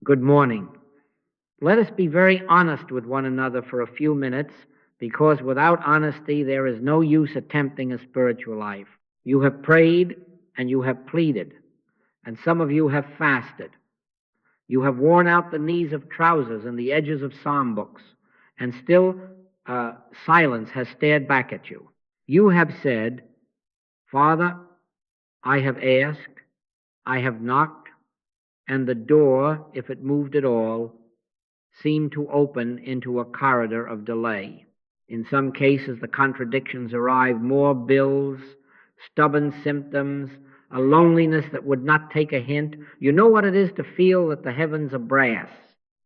Good morning. Let us be very honest with one another for a few minutes, because without honesty there is no use attempting a spiritual life. You have prayed and you have pleaded, and some of you have fasted. You have worn out the knees of trousers and the edges of psalm books, and still silence has stared back at you. You have said, Father, I have asked, I have knocked, and the door, if it moved at all, seemed to open into a corridor of delay. In some cases, the contradictions arrive: more bills, stubborn symptoms, a loneliness that would not take a hint. You know what it is to feel that the heavens are brass.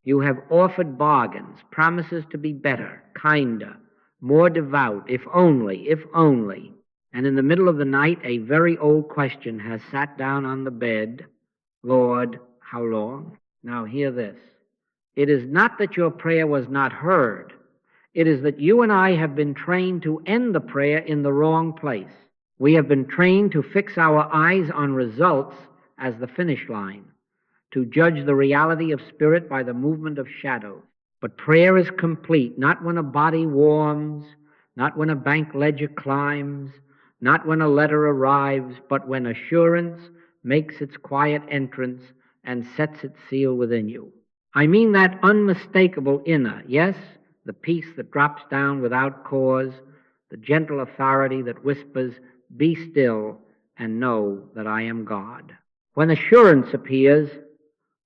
You have offered bargains, promises to be better, kinder, more devout, if only, if only. And in the middle of the night, a very old question has sat down on the bed. Lord, how long? Now hear this. It is not that your prayer was not heard. It is that you and I have been trained to end the prayer in the wrong place. We have been trained to fix our eyes on results as the finish line, to judge the reality of spirit by the movement of shadows. But prayer is complete not when a body warms, not when a bank ledger climbs, not when a letter arrives, but when assurance makes its quiet entrance and sets its seal within you. I mean that unmistakable inner, yes, the peace that drops down without cause, the gentle authority that whispers, be still and know that I am God. When assurance appears,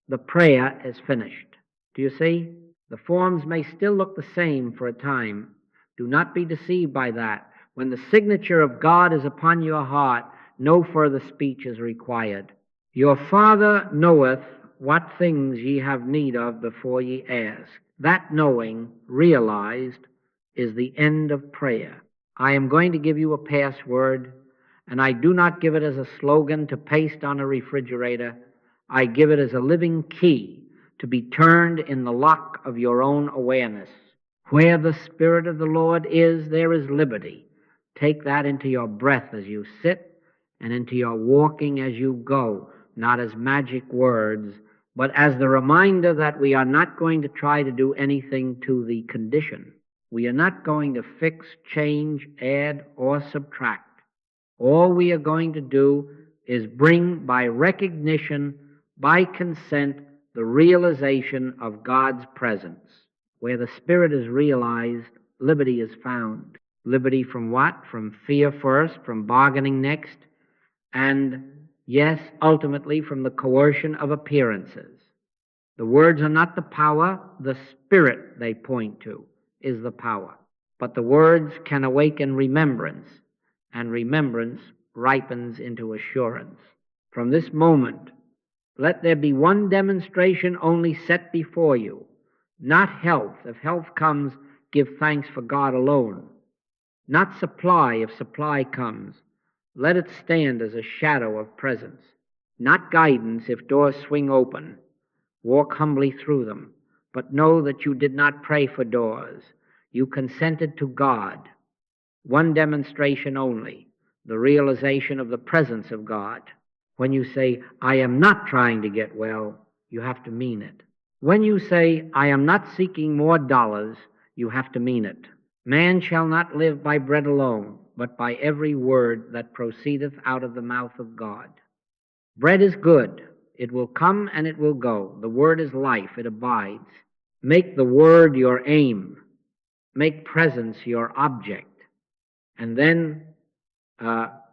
the prayer is finished. Do you see? The forms may still look the same for a time. Do not be deceived by that. When the signature of God is upon your heart, no further speech is required. Your Father knoweth what things ye have need of before ye ask. That knowing, realized, is the end of prayer. I am going to give you a password, and I do not give it as a slogan to paste on a refrigerator. I give it as a living key to be turned in the lock of your own awareness. Where the Spirit of the Lord is, there is liberty. Take that into your breath as you sit and into your walking as you go, not as magic words, but as the reminder that we are not going to try to do anything to the condition. We are not going to fix, change, add, or subtract. All we are going to do is bring by recognition, by consent, the realization of God's presence. Where the Spirit is realized, liberty is found. Liberty from what? From fear first, from bargaining next, and yes, ultimately from the coercion of appearances. The words are not the power, the Spirit they point to is the power. But the words can awaken remembrance, and remembrance ripens into assurance. From this moment, let there be one demonstration only set before you, not health. If health comes, give thanks for God alone. Not supply. If supply comes, let it stand as a shadow of presence. Not guidance. If doors swing open, walk humbly through them, but know that you did not pray for doors. You consented to God. One demonstration only, the realization of the presence of God. When you say, I am not trying to get well, you have to mean it. When you say, I am not seeking more dollars, you have to mean it. Man shall not live by bread alone, but by every word that proceedeth out of the mouth of God. Bread is good. It will come and it will go. The word is life. It abides. Make the word your aim. Make presence your object. And then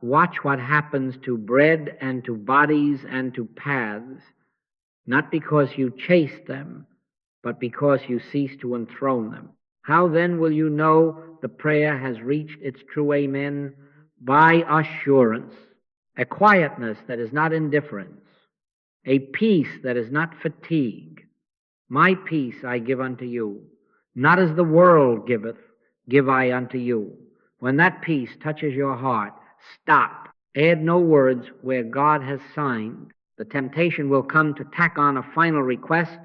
watch what happens to bread and to bodies and to paths, not because you chase them, but because you cease to enthrone them. How then will you know the prayer has reached its true amen? By assurance, a quietness that is not indifference, a peace that is not fatigue. My peace I give unto you, not as the world giveth, give I unto you. When that peace touches your heart, stop. Add no words where God has signed. The temptation will come to tack on a final request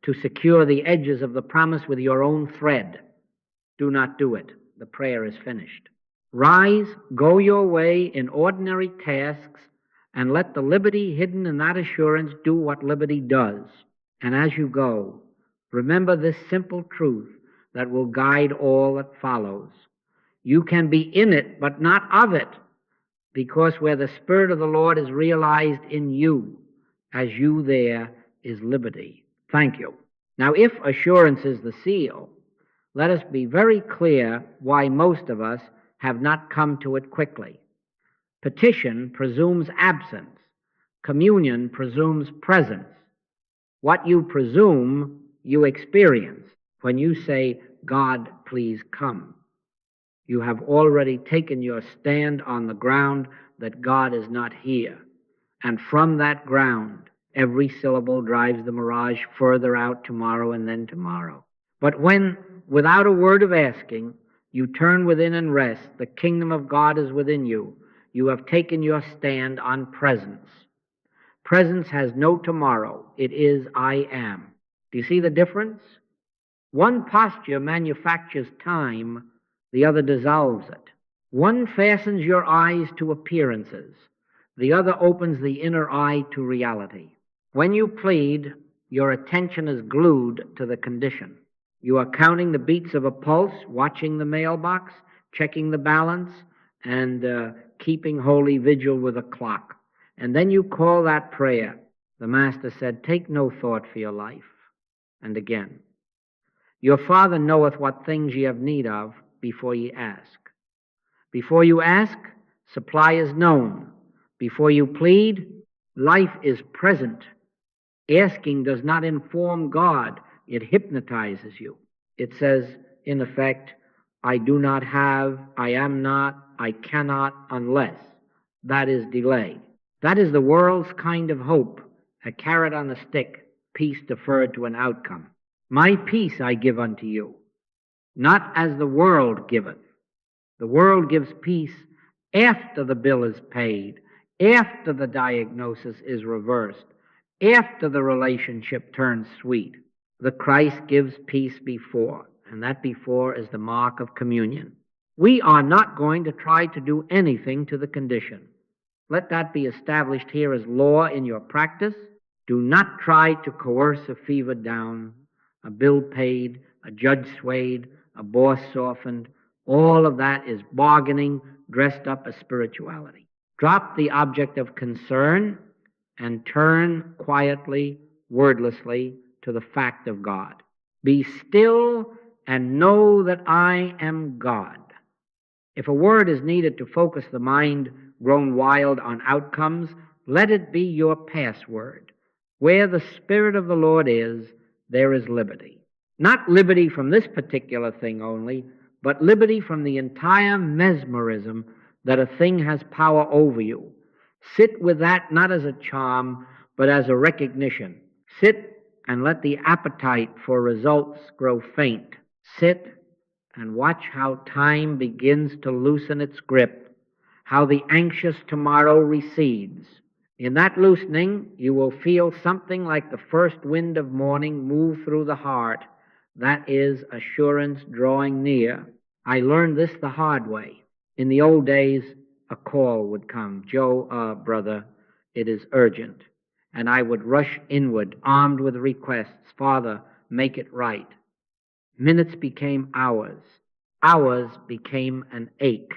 to secure the edges of the promise with your own thread. Do not do it. The prayer is finished. Rise, go your way in ordinary tasks, and let the liberty hidden in that assurance do what liberty does. And as you go, remember this simple truth that will guide all that follows. You can be in it, but not of it, because where the Spirit of the Lord is realized in you, as you there is liberty. Thank you. Now, if assurance is the seal, let us be very clear why most of us have not come to it quickly. Petition presumes absence. Communion presumes presence. What you presume, you experience. When you say, God, please come, you have already taken your stand on the ground that God is not here. And from that ground, every syllable drives the mirage further out tomorrow and then tomorrow. But when, without a word of asking, you turn within and rest, the kingdom of God is within you. You have taken your stand on presence. Presence has no tomorrow. It is I am. Do you see the difference? One posture manufactures time, the other dissolves it. One fastens your eyes to appearances. The other opens the inner eye to reality. When you plead, your attention is glued to the condition. You are counting the beats of a pulse, watching the mailbox, checking the balance, and keeping holy vigil with a clock. And then you call that prayer. The Master said, take no thought for your life. And again, your Father knoweth what things ye have need of before ye ask. Before you ask, supply is known. Before you plead, life is present. Asking does not inform God. It hypnotizes you. It says, in effect, I do not have, I am not, I cannot, unless. That is delay. That is the world's kind of hope, a carrot on a stick, peace deferred to an outcome. My peace I give unto you, not as the world giveth. The world gives peace after the bill is paid, after the diagnosis is reversed, after the relationship turns sweet. The Christ gives peace before, and that before is the mark of communion. We are not going to try to do anything to the condition. Let that be established here as law in your practice. Do not try to coerce a fever down, a bill paid, a judge swayed, a boss softened. All of that is bargaining dressed up as spirituality. Drop the object of concern and turn quietly, wordlessly, to the fact of God. Be still and know that I am God. If a word is needed to focus the mind grown wild on outcomes, let it be your password. Where the Spirit of the Lord is, there is liberty. Not liberty from this particular thing only, but liberty from the entire mesmerism that a thing has power over you. Sit with that not as a charm, but as a recognition. Sit and let the appetite for results grow faint. Sit and watch how time begins to loosen its grip, how the anxious tomorrow recedes. In that loosening, you will feel something like the first wind of morning move through the heart. That is assurance drawing near. I learned this the hard way. In the old days, a call would come. Joe, brother, it is urgent. And I would rush inward, armed with requests. Father, make it right. Minutes became hours. Hours became an ache.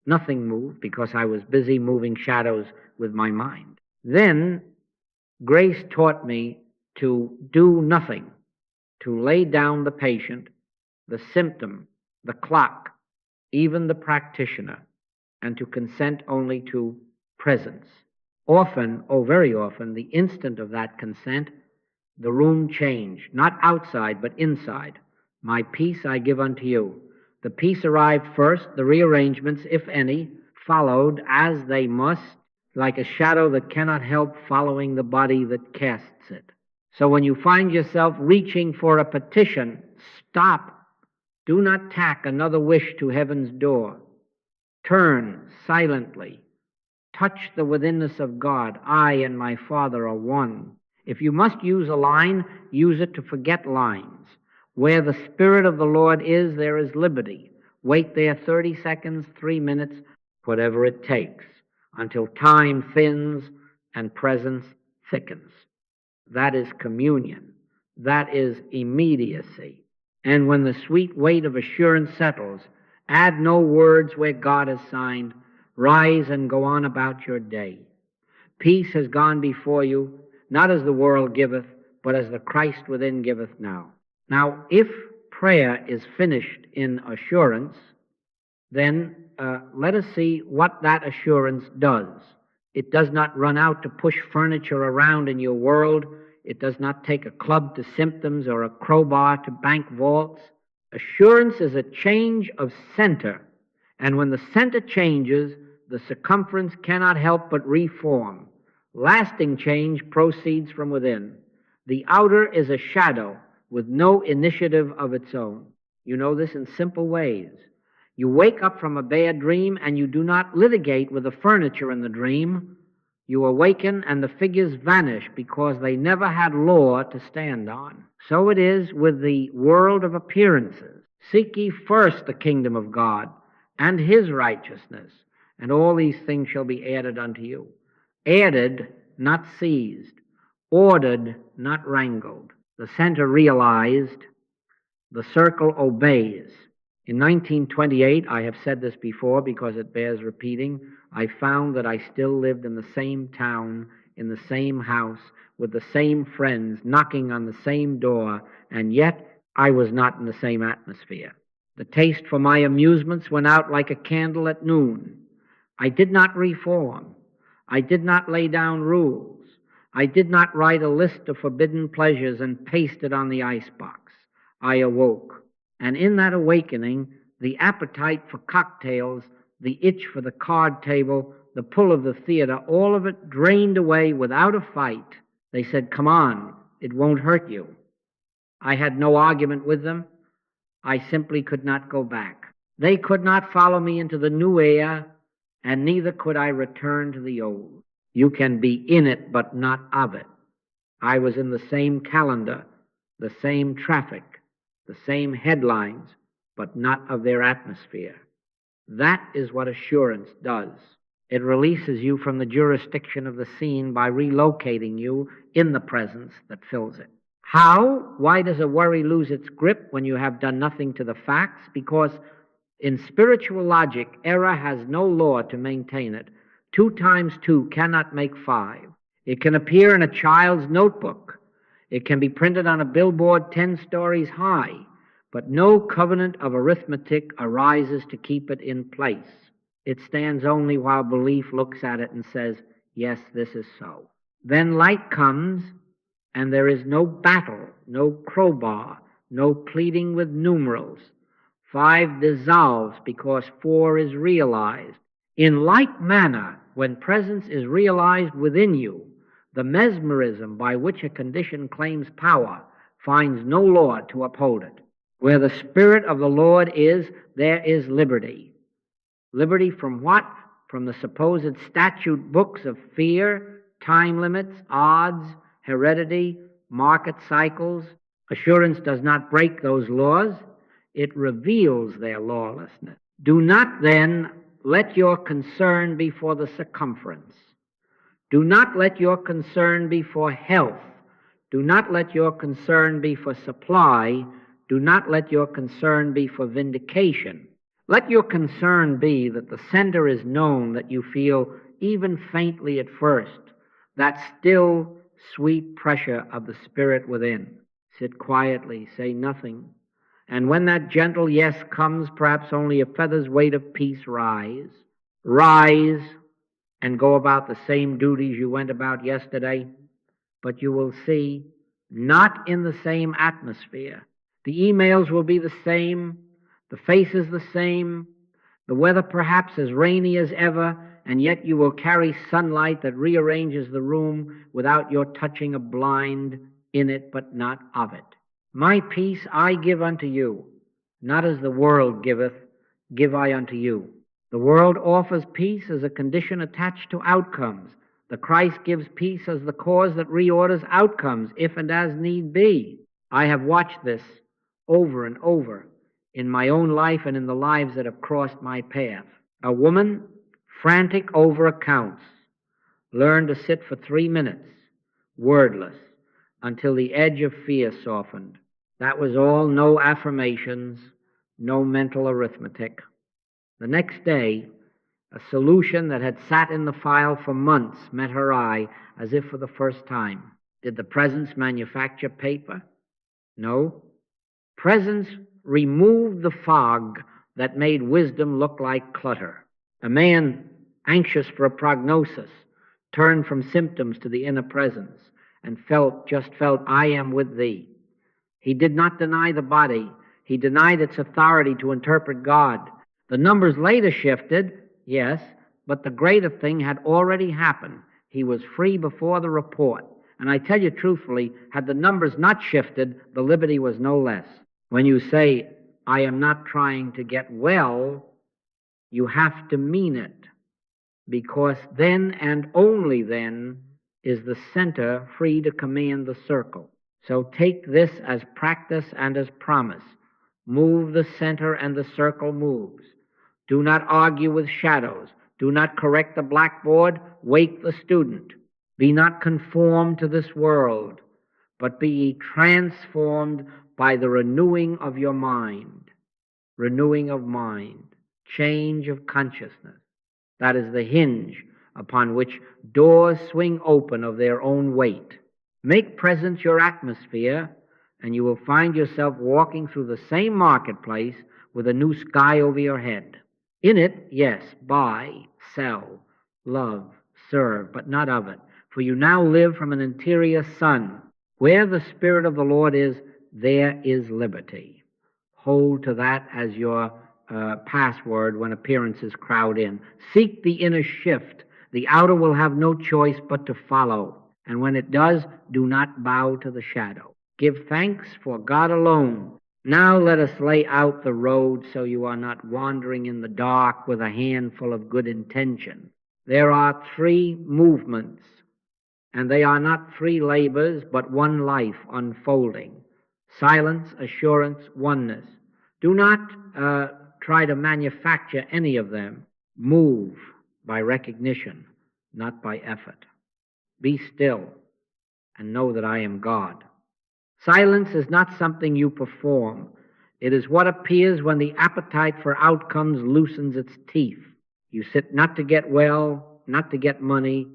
Nothing moved because I was busy moving shadows with my mind. Then grace taught me to do nothing, to lay down the patient, the symptom, the clock, even the practitioner, and to consent only to presence. Often, oh very often, the instant of that consent, the room changed, not outside, but inside. My peace I give unto you. The peace arrived first, the rearrangements, if any, followed as they must, like a shadow that cannot help following the body that casts it. So when you find yourself reaching for a petition, stop. Do not tack another wish to heaven's door. Turn silently. Touch the withinness of God. I and my Father are one. If you must use a line, use it to forget lines. Where the Spirit of the Lord is, there is liberty. Wait there 30 seconds, 3 minutes, whatever it takes, until time thins and presence thickens. That is communion. That is immediacy. And when the sweet weight of assurance settles, add no words where God has signed. Rise and go on about your day. Peace has gone before you, not as the world giveth, but as the Christ within giveth now. Now, if prayer is finished in assurance, then let us see what that assurance does. It does not run out to push furniture around in your world. It does not take a club to symptoms or a crowbar to bank vaults. Assurance is a change of center, and when the center changes, the circumference cannot help but reform. Lasting change proceeds from within. The outer is a shadow with no initiative of its own. You know this in simple ways. You wake up from a bad dream and you do not litigate with the furniture in the dream. You awaken and the figures vanish because they never had law to stand on. So it is with the world of appearances. Seek ye first the kingdom of God and his righteousness, and all these things shall be added unto you. Added, not seized. Ordered, not wrangled. The center realized, the circle obeys. In 1928, I have said this before because it bears repeating, I found that I still lived in the same town, in the same house, with the same friends, knocking on the same door, and yet I was not in the same atmosphere. The taste for my amusements went out like a candle at noon. I did not reform. I did not lay down rules. I did not write a list of forbidden pleasures and paste it on the icebox. I awoke. And in that awakening, the appetite for cocktails, the itch for the card table, the pull of the theater, all of it drained away without a fight. They said, come on, it won't hurt you. I had no argument with them. I simply could not go back. They could not follow me into the new air, and neither could I return to the old. You can be in it, but not of it. I was in the same calendar, the same traffic, the same headlines, but not of their atmosphere. That is what assurance does. It releases you from the jurisdiction of the scene by relocating you in the presence that fills it. How? Why does a worry lose its grip when you have done nothing to the facts? Because in spiritual logic, error has no law to maintain it. 2 times 2 cannot make 5. It can appear in a child's notebook. It can be printed on a billboard 10 stories high, but no covenant of arithmetic arises to keep it in place. It stands only while belief looks at it and says, yes, this is so. Then light comes, and there is no battle, no crowbar, no pleading with numerals. 5 dissolves because 4 is realized. In like manner, when presence is realized within you, the mesmerism by which a condition claims power finds no law to uphold it. Where the Spirit of the Lord is, there is liberty. Liberty from what? From the supposed statute books of fear, time limits, odds, heredity, market cycles. Assurance does not break those laws. It reveals their lawlessness. Do not then let your concern be for the circumference. Do not let your concern be for health. Do not let your concern be for supply. Do not let your concern be for vindication. Let your concern be that the center is known, that you feel even faintly at first, that still sweet pressure of the Spirit within. Sit quietly, say nothing. And when that gentle yes comes, perhaps only a feather's weight of peace, rise. Rise and go about the same duties you went about yesterday, but you will see, not in the same atmosphere. The emails will be the same, the faces the same, the weather perhaps as rainy as ever, and yet you will carry sunlight that rearranges the room without your touching a blind in it, but not of it. My peace I give unto you, not as the world giveth, give I unto you. The world offers peace as a condition attached to outcomes. The Christ gives peace as the cause that reorders outcomes, if and as need be. I have watched this over and over in my own life and in the lives that have crossed my path. A woman, frantic over accounts, learned to sit for 3 minutes, wordless, until the edge of fear softened. That was all, no affirmations, no mental arithmetic. The next day, a solution that had sat in the file for months met her eye as if for the first time. Did the presence manufacture paper? No. Presence removed the fog that made wisdom look like clutter. A man anxious for a prognosis turned from symptoms to the inner presence and just felt, I am with thee. He did not deny the body. He denied its authority to interpret God. The numbers later shifted, yes, but the greater thing had already happened. He was free before the report. And I tell you truthfully, had the numbers not shifted, the liberty was no less. When you say, I am not trying to get well, you have to mean it, because then and only then is the center free to command the circle. So take this as practice and as promise. Move the center and the circle moves. Do not argue with shadows. Do not correct the blackboard. Wake the student. Be not conformed to this world, but be ye transformed by the renewing of your mind. Renewing of mind. Change of consciousness. That is the hinge upon which doors swing open of their own weight. Make presence your atmosphere, and you will find yourself walking through the same marketplace with a new sky over your head. In it, yes, buy, sell, love, serve, but not of it. For you now live from an interior sun. Where the Spirit of the Lord is, there is liberty. Hold to that as your password when appearances crowd in. Seek the inner shift. The outer will have no choice but to follow. And when it does, do not bow to the shadow. Give thanks for God alone. Now let us lay out the road so you are not wandering in the dark with a handful of good intention. There are 3 movements, and they are not 3 labors, but one life unfolding. Silence, assurance, oneness. Do not try to manufacture any of them. Move by recognition, not by effort. Be still and know that I am God. Silence is not something you perform. It is what appears when the appetite for outcomes loosens its teeth. You sit not to get well, not to get money,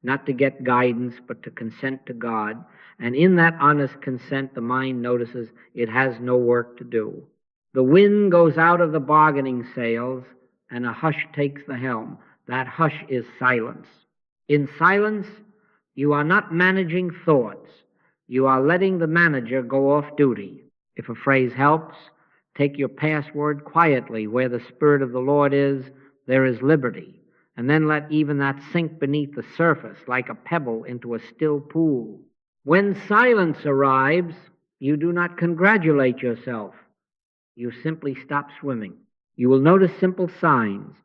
not to get guidance, but to consent to God. And in that honest consent, the mind notices it has no work to do. The wind goes out of the bargaining sails, and a hush takes the helm. That hush is silence. In silence, you are not managing thoughts. You are letting the manager go off duty. If a phrase helps, take your password quietly. Where the Spirit of the Lord is, there is liberty. And then let even that sink beneath the surface like a pebble into a still pool. When silence arrives, you do not congratulate yourself. You simply stop swimming. You will notice simple signs.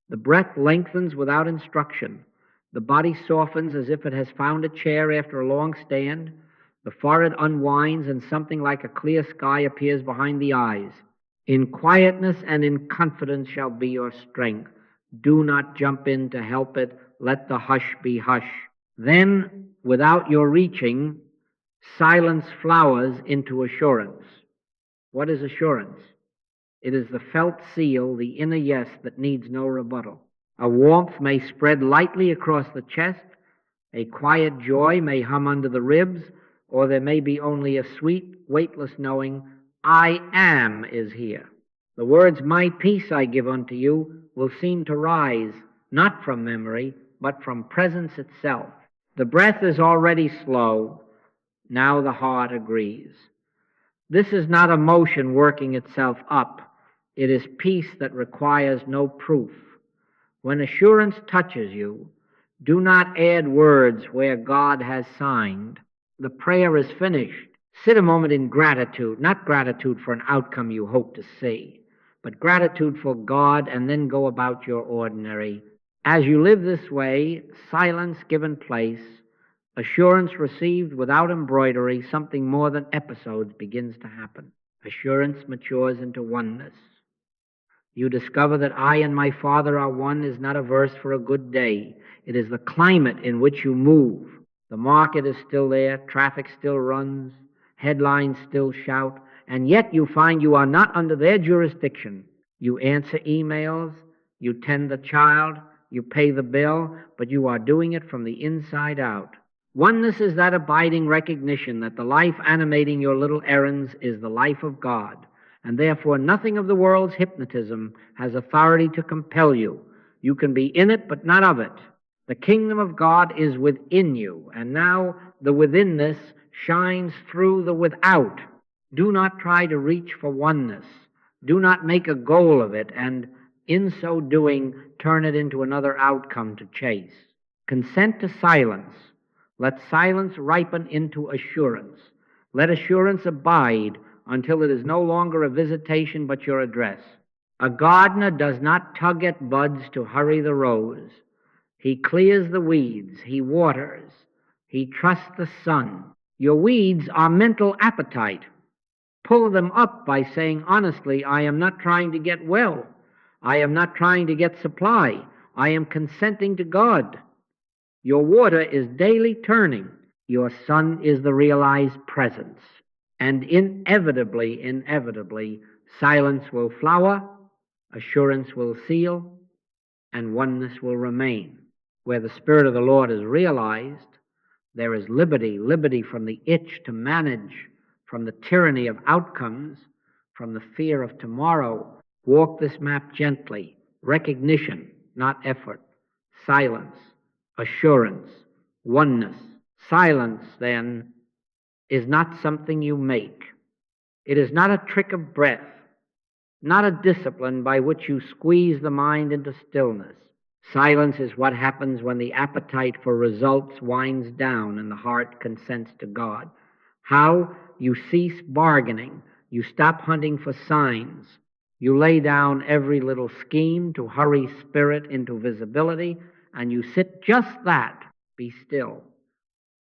The breath lengthens without instruction. The body softens as if it has found a chair after a long stand. The forehead unwinds and something like a clear sky appears behind the eyes. In quietness and in confidence shall be your strength. Do not jump in to help it. Let the hush be hush. Then, without your reaching, silence flowers into assurance. What is assurance? It is the felt seal, the inner yes that needs no rebuttal. A warmth may spread lightly across the chest. A quiet joy may hum under the ribs, or there may be only a sweet, weightless knowing, I am is here. The words, my peace I give unto you, will seem to rise, not from memory, but from presence itself. The breath is already slow. Now the heart agrees. This is not emotion working itself up. It is peace that requires no proof. When assurance touches you, do not add words where God has signed. The prayer is finished. Sit a moment in gratitude, not gratitude for an outcome you hope to see, but gratitude for God, and then go about your ordinary. As you live this way, silence given place, assurance received without embroidery, something more than episodes begins to happen. Assurance matures into oneness. You discover that I and my Father are one is not a verse for a good day. It is the climate in which you move. The market is still there, traffic still runs, headlines still shout, and yet you find you are not under their jurisdiction. You answer emails, you tend the child, you pay the bill, but you are doing it from the inside out. Oneness is that abiding recognition that the life animating your little errands is the life of God, and therefore nothing of the world's hypnotism has authority to compel you. You can be in it, but not of it. The kingdom of God is within you, and now the withinness shines through the without. Do not try to reach for oneness. Do not make a goal of it, and in so doing, turn it into another outcome to chase. Consent to silence. Let silence ripen into assurance. Let assurance abide until it is no longer a visitation but your address. A gardener does not tug at buds to hurry the rose. He clears the weeds. He waters. He trusts the sun. Your weeds are mental appetite. Pull them up by saying honestly, I am not trying to get well. I am not trying to get supply. I am consenting to God. Your water is daily turning. Your sun is the realized presence. And inevitably, silence will flower, assurance will seal, and oneness will remain. Where the Spirit of the Lord is realized, there is liberty, liberty from the itch to manage, from the tyranny of outcomes, from the fear of tomorrow. Walk this map gently. Recognition, not effort. Silence, assurance, oneness. Silence, then, is not something you make. It is not a trick of breath, not a discipline by which you squeeze the mind into stillness. Silence is what happens when the appetite for results winds down and the heart consents to God. How? You cease bargaining. You stop hunting for signs. You lay down every little scheme to hurry spirit into visibility, and you sit just that, be still,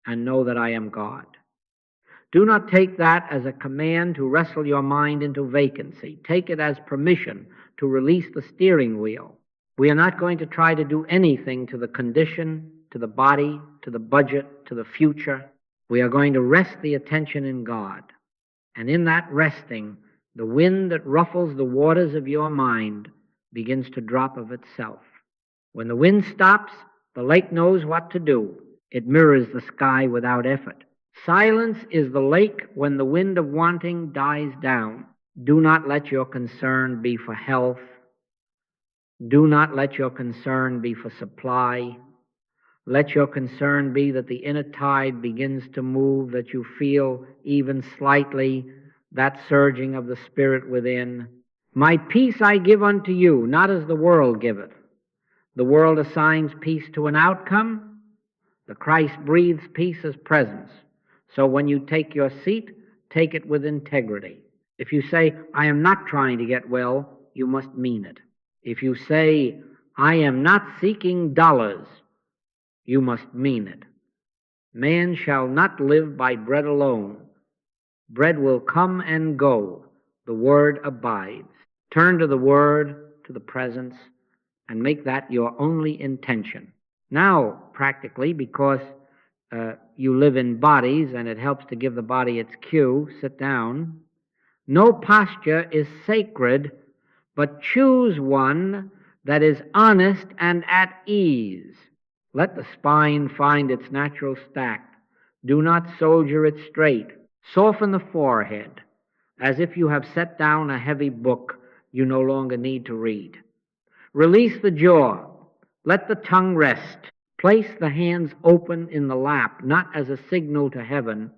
and know that I am God. Do not take that as a command to wrestle your mind into vacancy. Take it as permission to release the steering wheel. We are not going to try to do anything to the condition, to the body, to the budget, to the future. We are going to rest the attention in God. And in that resting, the wind that ruffles the waters of your mind begins to drop of itself. When the wind stops, the lake knows what to do. It mirrors the sky without effort. Silence is the lake when the wind of wanting dies down. Do not let your concern be for health. Do not let your concern be for supply. Let your concern be that the inner tide begins to move, that you feel even slightly that surging of the Spirit within. My peace I give unto you, not as the world giveth. The world assigns peace to an outcome. The Christ breathes peace as presence. So when you take your seat, take it with integrity. If you say, I am not trying to get well, you must mean it. If you say, I am not seeking dollars, you must mean it. Man shall not live by bread alone. Bread will come and go. The Word abides. Turn to the Word, to the presence, and make that your only intention. Now, practically, because you live in bodies and it helps to give the body its cue, sit down. No posture is sacred, but choose one that is honest and at ease. Let the spine find its natural stack. Do not soldier it straight. Soften the forehead, as if you have set down a heavy book you no longer need to read. Release the jaw. Let the tongue rest. Place the hands open in the lap, not as a signal to heaven,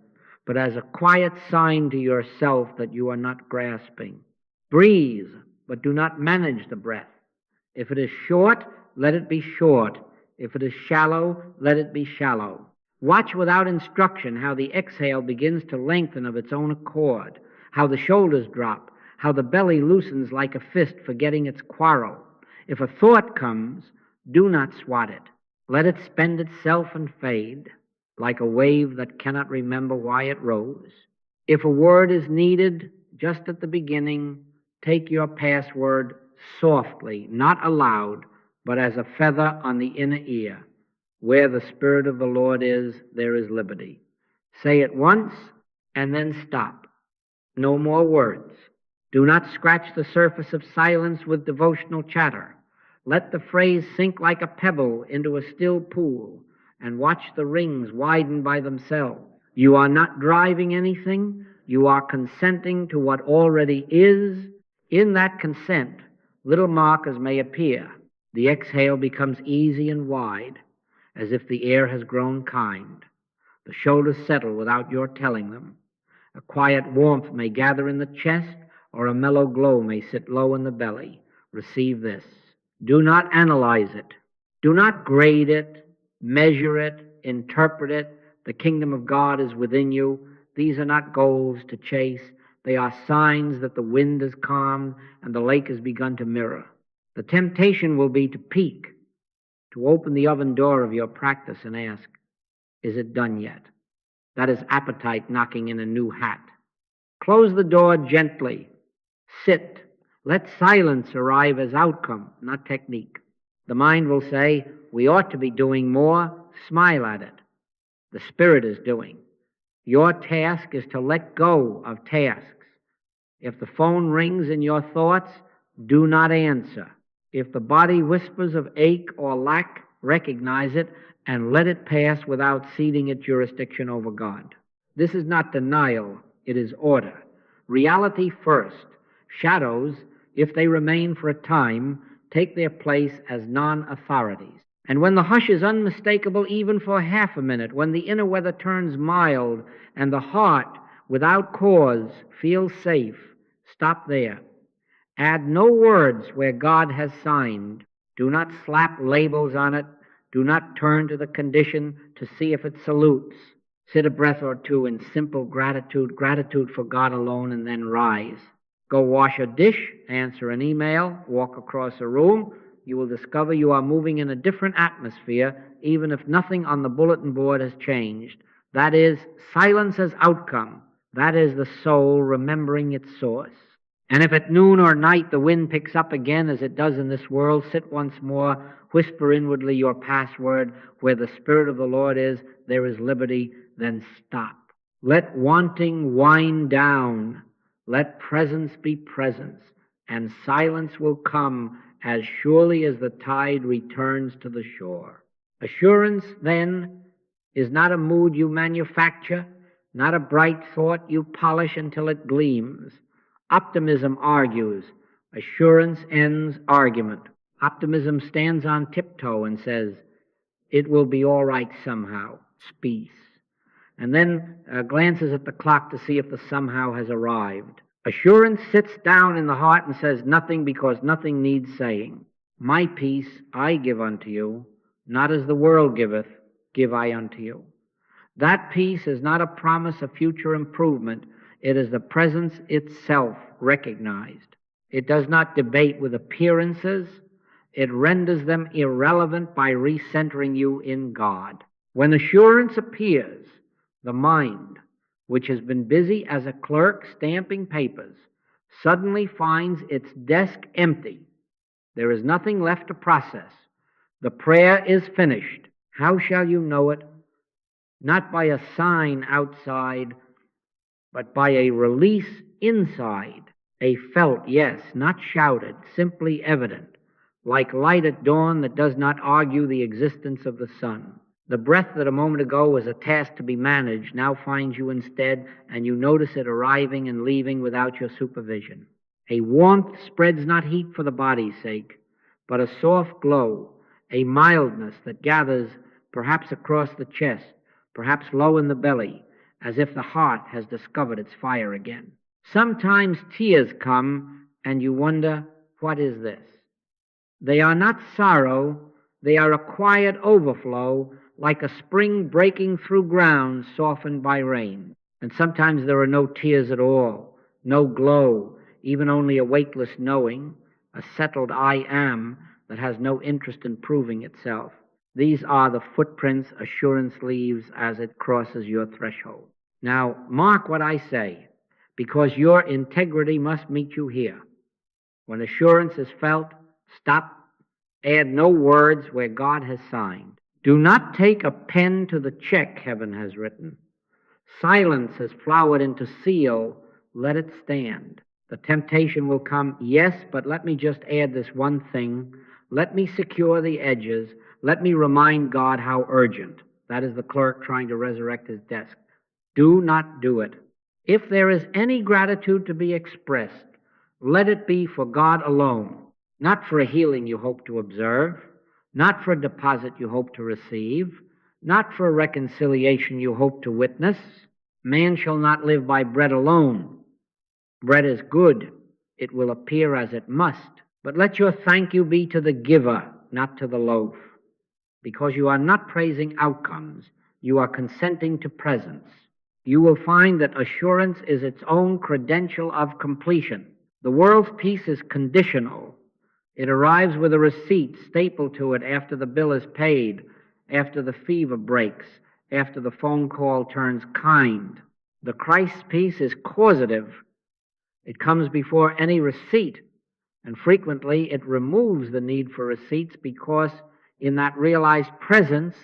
but as a quiet sign to yourself that you are not grasping. Breathe, but do not manage the breath. If it is short, let it be short. If it is shallow, let it be shallow. Watch without instruction how the exhale begins to lengthen of its own accord, how the shoulders drop, how the belly loosens like a fist forgetting its quarrel. If a thought comes, do not swat it. Let it spend itself and fade, like a wave that cannot remember why it rose. If a word is needed just at the beginning, take your password softly, not aloud, but as a feather on the inner ear. Where the Spirit of the Lord is, there is liberty. Say it once and then stop. No more words. Do not scratch the surface of silence with devotional chatter. Let the phrase sink like a pebble into a still pool and watch the rings widen by themselves. You are not driving anything. You are consenting to what already is. In that consent, little markers may appear. The exhale becomes easy and wide, as if the air has grown kind. The shoulders settle without your telling them. A quiet warmth may gather in the chest, or a mellow glow may sit low in the belly. Receive this. Do not analyze it. Do not grade it, measure it, interpret it. The kingdom of God is within you. These are not goals to chase. They are signs that the wind is calmed and the lake has begun to mirror. The temptation will be to peek, to open the oven door of your practice and ask, is it done yet? That is appetite knocking in a new hat. Close the door gently. Sit. Let silence arrive as outcome, not technique. The mind will say, we ought to be doing more. Smile at it. The Spirit is doing. Your task is to let go of tasks. If the phone rings in your thoughts, do not answer. If the body whispers of ache or lack, recognize it and let it pass without ceding its jurisdiction over God. This is not denial, it is order. Reality first. Shadows, if they remain for a time, take their place as non-authorities. And when the hush is unmistakable even for half a minute, when the inner weather turns mild and the heart, without cause, feels safe, stop there. Add no words where God has signed. Do not slap labels on it. Do not turn to the condition to see if it salutes. Sit a breath or two in simple gratitude for God alone, and then rise. Go wash a dish, answer an email, walk across a room. You will discover you are moving in a different atmosphere, even if nothing on the bulletin board has changed. That is silence as outcome. That is the soul remembering its source. And if at noon or night the wind picks up again, as it does in this world, sit once more, whisper inwardly your password. Where the Spirit of the Lord is, there is liberty. Then stop. Let wanting wind down. Let presence be presence. And silence will come as surely as the tide returns to the shore. Assurance, then, is not a mood you manufacture, not a bright thought you polish until it gleams. Optimism argues. Assurance ends argument. Optimism stands on tiptoe and says, it will be all right somehow. Peace. And then glances at the clock to see if the somehow has arrived. Assurance sits down in the heart and says nothing, because nothing needs saying. My peace I give unto you, not as the world giveth, give I unto you. That peace is not a promise of future improvement. It is the presence itself recognized. It does not debate with appearances. It renders them irrelevant by recentering you in God. When assurance appears, the mind, which has been busy as a clerk stamping papers, suddenly finds its desk empty. There is nothing left to process. The prayer is finished. How shall you know it? Not by a sign outside, but by a release inside. A felt, yes, not shouted, simply evident, like light at dawn that does not argue the existence of the sun. The breath that a moment ago was a task to be managed now finds you instead, and you notice it arriving and leaving without your supervision. A warmth spreads not heat for the body's sake, but a soft glow, a mildness that gathers perhaps across the chest, perhaps low in the belly, as if the heart has discovered its fire again. Sometimes tears come, and you wonder, what is this? They are not sorrow, they are a quiet overflow, like a spring breaking through ground softened by rain. And sometimes there are no tears at all, no glow, even only a weightless knowing, a settled I am that has no interest in proving itself. These are the footprints assurance leaves as it crosses your threshold. Now, mark what I say, because your integrity must meet you here. When assurance is felt, stop, add no words where God has signed. Do not take a pen to the check, heaven has written. Silence has flowered into seal. Let it stand. The temptation will come, yes, but let me just add this one thing. Let me secure the edges. Let me remind God how urgent. That is the clerk trying to resurrect his desk. Do not do it. If there is any gratitude to be expressed, let it be for God alone, not for a healing you hope to observe, not for a deposit you hope to receive, not for a reconciliation you hope to witness. Man shall not live by bread alone. Bread is good. It will appear as it must. But let your thank you be to the giver, not to the loaf. Because you are not praising outcomes, you are consenting to presence. You will find that assurance is its own credential of completion. The world's peace is conditional. It arrives with a receipt stapled to it after the bill is paid, after the fever breaks, after the phone call turns kind. The Christ's peace is causative. It comes before any receipt, and frequently it removes the need for receipts because in that realized presence,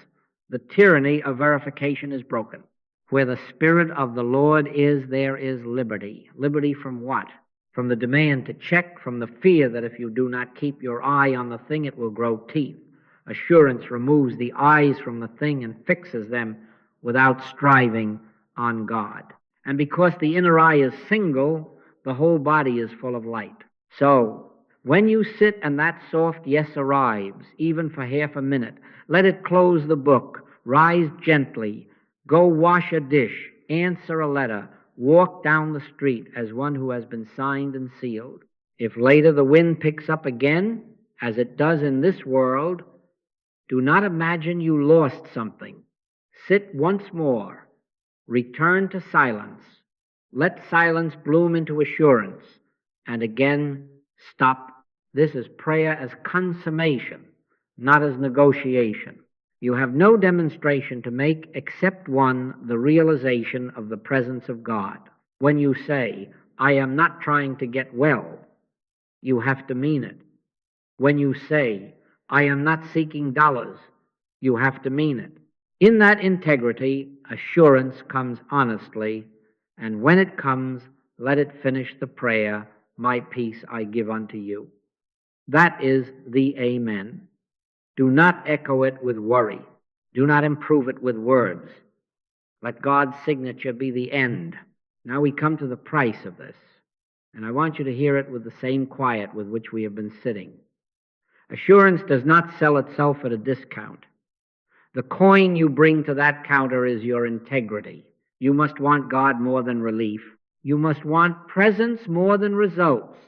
the tyranny of verification is broken. Where the Spirit of the Lord is, there is liberty. Liberty from what? From the demand to check, from the fear that if you do not keep your eye on the thing, it will grow teeth. Assurance removes the eyes from the thing and fixes them without striving on God. And because the inner eye is single, the whole body is full of light. So, when you sit and that soft yes arrives, even for half a minute, let it close the book, rise gently, go wash a dish, answer a letter, walk down the street as one who has been signed and sealed. If later the wind picks up again, as it does in this world, do not imagine you lost something. Sit once more. Return to silence. Let silence bloom into assurance. And again, stop. This is prayer as consummation, not as negotiation. You have no demonstration to make except one, the realization of the presence of God. When you say, I am not trying to get well, you have to mean it. When you say, I am not seeking dollars, you have to mean it. In that integrity, assurance comes honestly, and when it comes, let it finish the prayer, my peace I give unto you. That is the amen. Do not echo it with worry. Do not improve it with words. Let God's signature be the end. Now we come to the price of this, and I want you to hear it with the same quiet with which we have been sitting. Assurance does not sell itself at a discount. The coin you bring to that counter is your integrity. You must want God more than relief. You must want presence more than results.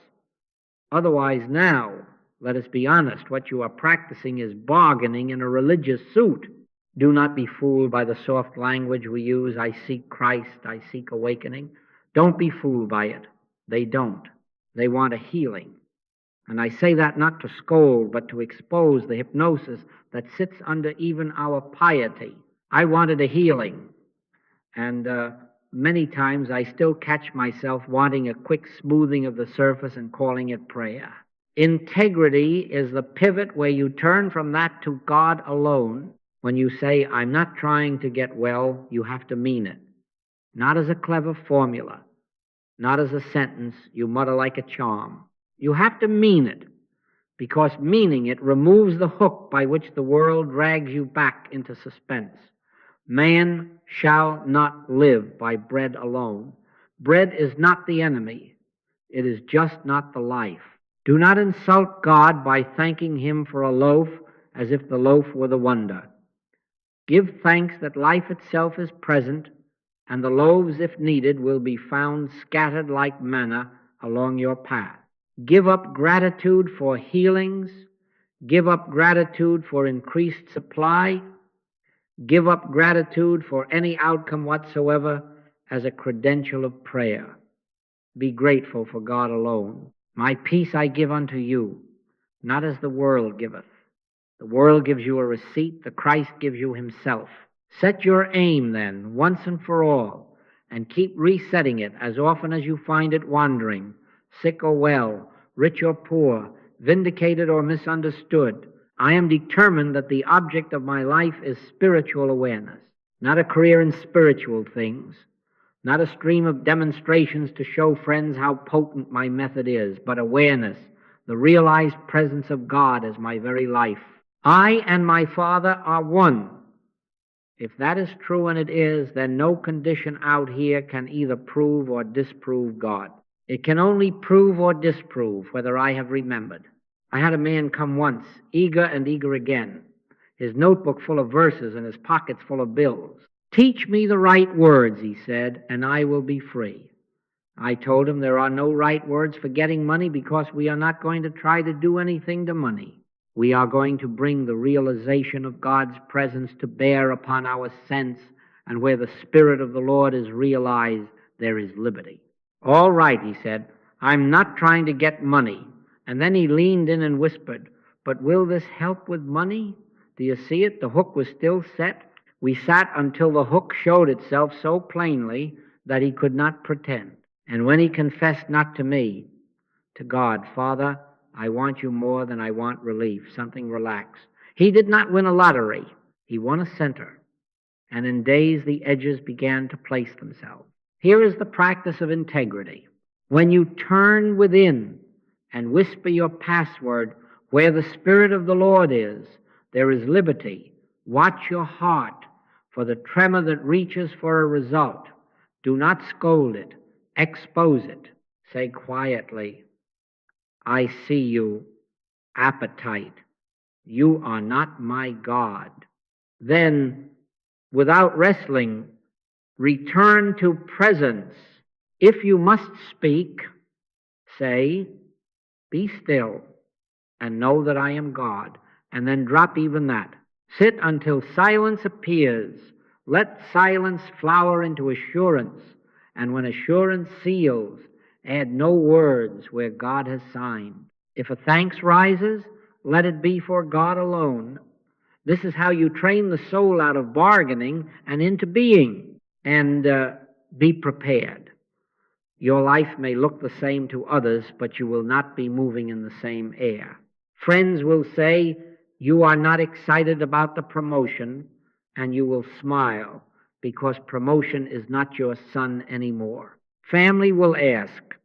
Otherwise, now, let us be honest, what you are practicing is bargaining in a religious suit. Do not be fooled by the soft language we use, I seek Christ, I seek awakening. Don't be fooled by it. They don't. They want a healing. And I say that not to scold, but to expose the hypnosis that sits under even our piety. I wanted a healing. And many times I still catch myself wanting a quick smoothing of the surface and calling it prayer. Integrity is the pivot where you turn from that to God alone. When you say, I'm not trying to get well, you have to mean it. Not as a clever formula, not as a sentence you mutter like a charm. You have to mean it, because meaning it removes the hook by which the world drags you back into suspense. Man shall not live by bread alone. Bread is not the enemy. It is just not the life. Do not insult God by thanking Him for a loaf as if the loaf were the wonder. Give thanks that life itself is present, and the loaves, if needed, will be found scattered like manna along your path. Give up gratitude for healings. Give up gratitude for increased supply. Give up gratitude for any outcome whatsoever as a credential of prayer. Be grateful for God alone. My peace I give unto you, not as the world giveth. The world gives you a receipt, the Christ gives you Himself. Set your aim then, once and for all, and keep resetting it as often as you find it wandering, sick or well, rich or poor, vindicated or misunderstood, I am determined that the object of my life is spiritual awareness, not a career in spiritual things, not a stream of demonstrations to show friends how potent my method is, but awareness, the realized presence of God as my very life. I and my Father are one. If that is true, and it is, then no condition out here can either prove or disprove God. It can only prove or disprove whether I have remembered. I had a man come once, eager and eager again, his notebook full of verses and his pockets full of bills. "Teach me the right words," he said, "and I will be free." I told him there are no right words for getting money because we are not going to try to do anything to money. We are going to bring the realization of God's presence to bear upon our sense, and where the Spirit of the Lord is realized, there is liberty. "All right," he said, "I'm not trying to get money." And then he leaned in and whispered, "But will this help with money? Do you see it? The hook was still set." We sat until the hook showed itself so plainly that he could not pretend. And when he confessed, not to me, to God, "Father, I want you more than I want relief, something relaxed," he did not win a lottery. He won a center. And in days the edges began to place themselves. Here is the practice of integrity. When you turn within and whisper your password, "Where the Spirit of the Lord is, there is liberty," watch your heart for the tremor that reaches for a result. Do not scold it. Expose it. Say quietly, "I see you, appetite. You are not my God." Then, without wrestling, return to presence. If you must speak, say, "Be still and know that I am God," and then drop even that. Sit until silence appears. Let silence flower into assurance, and when assurance seals, add no words where God has signed. If a thanks rises, let it be for God alone. This is how you train the soul out of bargaining and into being. And be prepared. Your life may look the same to others, but you will not be moving in the same air. Friends will say, "You are not excited about the promotion," and you will smile because promotion is not your son anymore. Family will ask,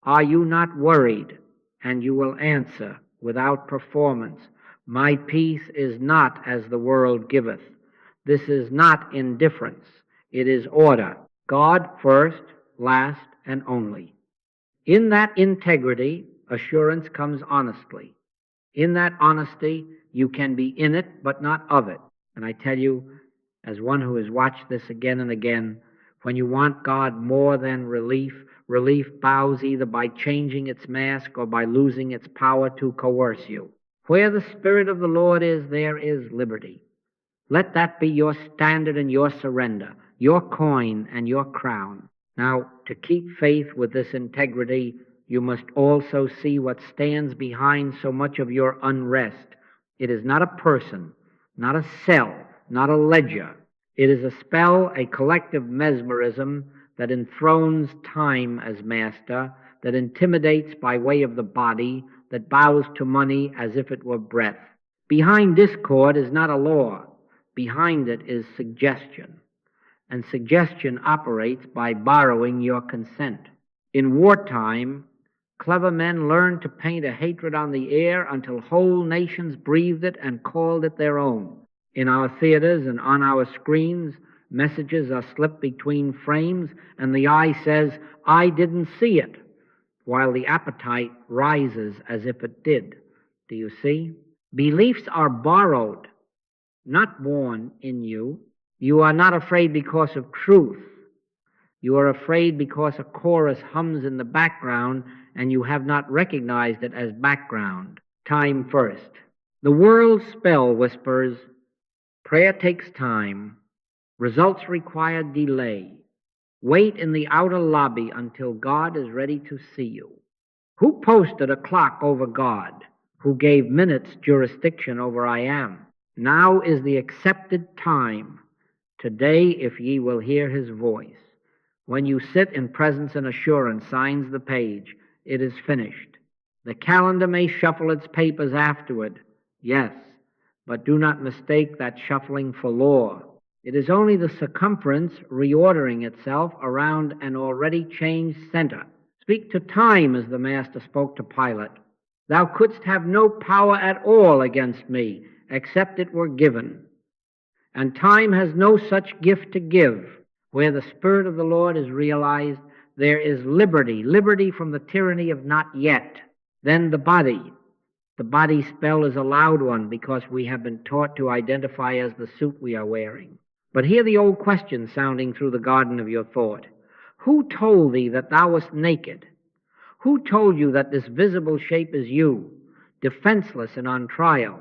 "Are you not worried?" And you will answer without performance, "My peace is not as the world giveth." This is not indifference. It is order. God first, last, and only. In that integrity, assurance comes honestly. In that honesty, you can be in it, but not of it. And I tell you, as one who has watched this again and again, when you want God more than relief, relief bows either by changing its mask or by losing its power to coerce you. Where the Spirit of the Lord is, there is liberty. Let that be your standard and your surrender, your coin and your crown. Now, to keep faith with this integrity, you must also see what stands behind so much of your unrest. It is not a person, not a cell, not a ledger. It is a spell, a collective mesmerism that enthrones time as master, that intimidates by way of the body, that bows to money as if it were breath. Behind discord is not a law. Behind it is suggestion. And suggestion operates by borrowing your consent. In wartime, clever men learned to paint a hatred on the air until whole nations breathed it and called it their own. In our theaters and on our screens, messages are slipped between frames, and the eye says, "I didn't see it," while the appetite rises as if it did. Do you see? Beliefs are borrowed, not born in you. You are not afraid because of truth. You are afraid because a chorus hums in the background and you have not recognized it as background. Time first. The world's spell whispers, prayer takes time. Results require delay. Wait in the outer lobby until God is ready to see you. Who posted a clock over God? Who gave minutes jurisdiction over I am? Now is the accepted time. Today, if ye will hear his voice. When you sit in presence and assurance, signs the page, it is finished. The calendar may shuffle its papers afterward. Yes, but do not mistake that shuffling for law. It is only the circumference reordering itself around an already changed center. Speak to time as the Master spoke to Pilate. Thou couldst have no power at all against me, except it were given. And time has no such gift to give. Where the Spirit of the Lord is realized, there is liberty, liberty from the tyranny of not yet. Then the body. The body spell is a loud one because we have been taught to identify as the suit we are wearing. But hear the old question sounding through the garden of your thought. Who told thee that thou wast naked? Who told you that this visible shape is you, defenseless and on trial?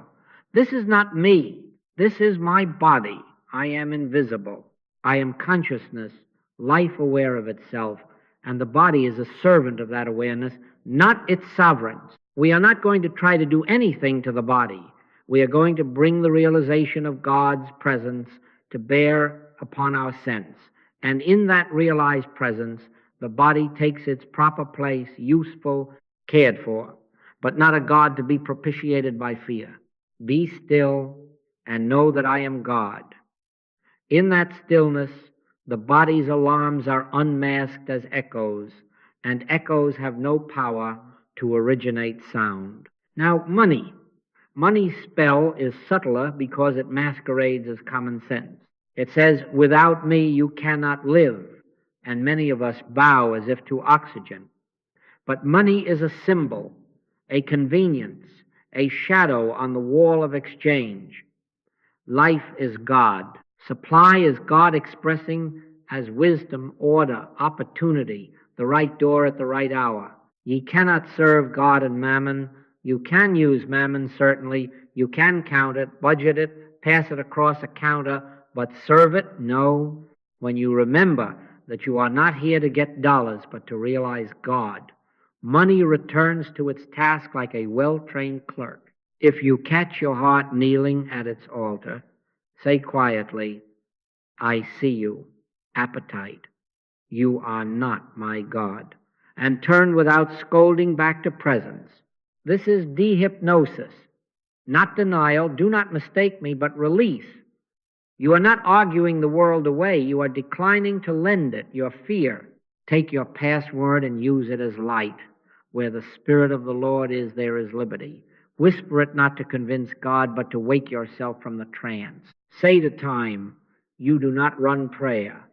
This is not me. This is my body. I am invisible. I am consciousness, life aware of itself, and the body is a servant of that awareness, not its sovereigns. We are not going to try to do anything to the body. We are going to bring the realization of God's presence to bear upon our sense. And in that realized presence, the body takes its proper place, useful, cared for, but not a God to be propitiated by fear. Be still and know that I am God. In that stillness, the body's alarms are unmasked as echoes, and echoes have no power to originate sound. Now, money. Money's spell is subtler because it masquerades as common sense. It says, without me you cannot live, and many of us bow as if to oxygen. But money is a symbol, a convenience, a shadow on the wall of exchange. Life is God. Supply is God expressing as wisdom, order, opportunity, the right door at the right hour. Ye cannot serve God and mammon. You can use mammon, certainly. You can count it, budget it, pass it across a counter, but serve it? No. When you remember that you are not here to get dollars, but to realize God, money returns to its task like a well-trained clerk. If you catch your heart kneeling at its altar, say quietly, I see you, appetite. You are not my God. And turn without scolding back to presence. This is dehypnosis, not denial. Do not mistake me, but release. You are not arguing the world away. You are declining to lend it, your fear. Take your password and use it as light. Where the Spirit of the Lord is, there is liberty. Whisper it not to convince God, but to wake yourself from the trance. Say to time, you do not run prayer.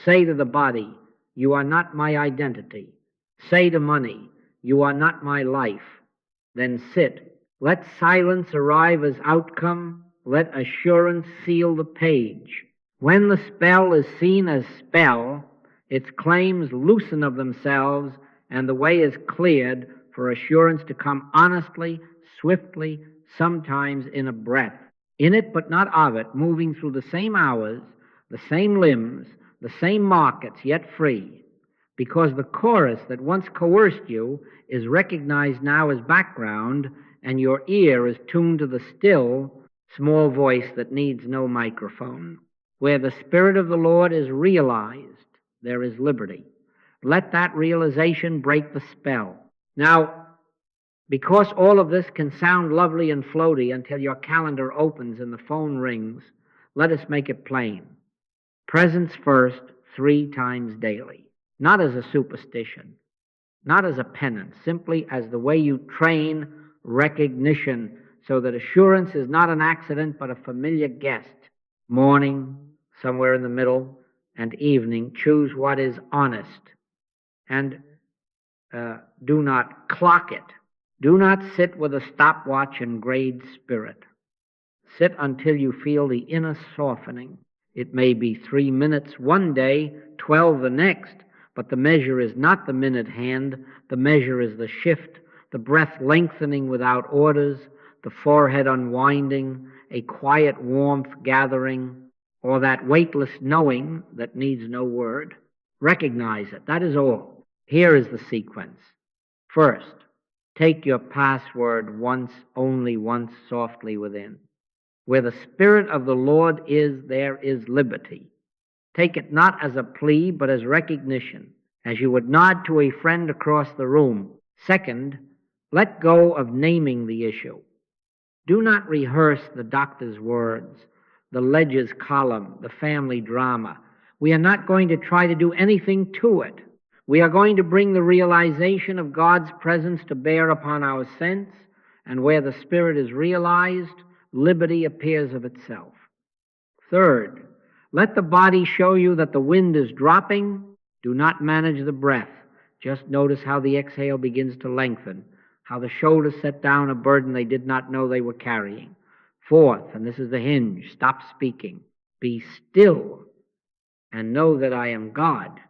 Say to the body, you are not my identity. Say to money, you are not my life. Then sit. Let silence arrive as outcome. Let assurance seal the page. When the spell is seen as spell, its claims loosen of themselves, and the way is cleared for assurance to come honestly, swiftly, sometimes in a breath. In it but not of it, moving through the same hours, the same limbs, the same markets, yet free. Because the chorus that once coerced you is recognized now as background, and your ear is tuned to the still, small voice that needs no microphone. Where the Spirit of the Lord is realized, there is liberty. Let that realization break the spell. Now, because all of this can sound lovely and floaty until your calendar opens and the phone rings, let us make it plain. Presence first, 3 times daily. Not as a superstition, not as a penance, simply as the way you train recognition so that assurance is not an accident but a familiar guest. Morning, somewhere in the middle, and evening, choose what is honest. And do not clock it. Do not sit with a stopwatch and grade spirit. Sit until you feel the inner softening. It may be 3 minutes one day, 12 the next, but the measure is not the minute hand. The measure is the shift, the breath lengthening without orders, the forehead unwinding, a quiet warmth gathering, or that weightless knowing that needs no word. Recognize it. That is all. Here is the sequence. First, take your password once, only once, softly within. Where the Spirit of the Lord is, there is liberty. Take it not as a plea, but as recognition, as you would nod to a friend across the room. Second, let go of naming the issue. Do not rehearse the doctor's words, the ledger's column, the family drama. We are not going to try to do anything to it. We are going to bring the realization of God's presence to bear upon our sense, and where the Spirit is realized, liberty appears of itself. Third, let the body show you that the wind is dropping. Do not manage the breath. Just notice how the exhale begins to lengthen, how the shoulders set down a burden they did not know they were carrying. Fourth, and this is the hinge, stop speaking. Be still and know that I am God.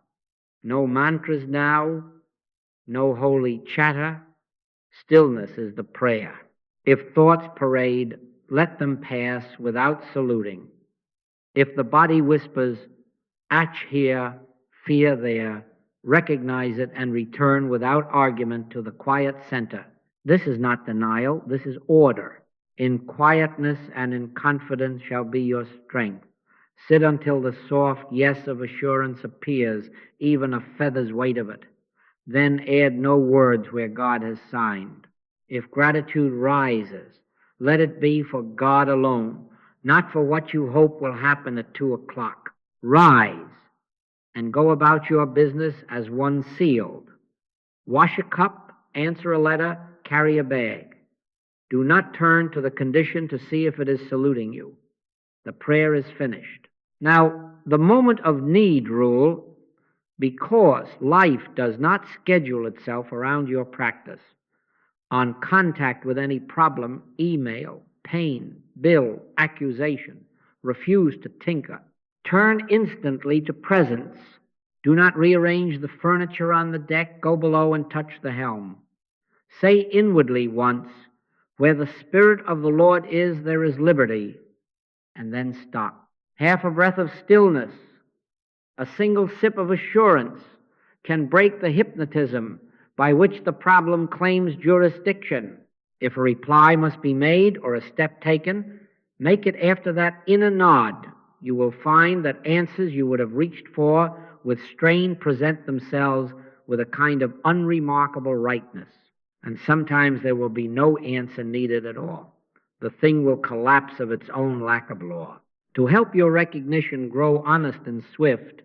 No mantras now, no holy chatter. Stillness is the prayer. If thoughts parade, let them pass without saluting. If the body whispers, "Ach here, fear there," recognize it and return without argument to the quiet center. This is not denial, this is order. In quietness and in confidence shall be your strength. Sit until the soft yes of assurance appears, even a feather's weight of it. Then add no words where God has signed. If gratitude rises, let it be for God alone, not for what you hope will happen at 2 o'clock. Rise and go about your business as one sealed. Wash a cup, answer a letter, carry a bag. Do not turn to the condition to see if it is saluting you. The prayer is finished. Now, the moment of need rule, because life does not schedule itself around your practice. On contact with any problem, email, pain, bill, accusation, refuse to tinker. Turn instantly to presence. Do not rearrange the furniture on the deck. Go below and touch the helm. Say inwardly once, "Where the Spirit of the Lord is, there is liberty," and then stop. Half a breath of stillness, a single sip of assurance can break the hypnotism by which the problem claims jurisdiction. If a reply must be made or a step taken, make it after that inner nod. You will find that answers you would have reached for with strain present themselves with a kind of unremarkable rightness. And sometimes there will be no answer needed at all. The thing will collapse of its own lack of law. To help your recognition grow honest and swift,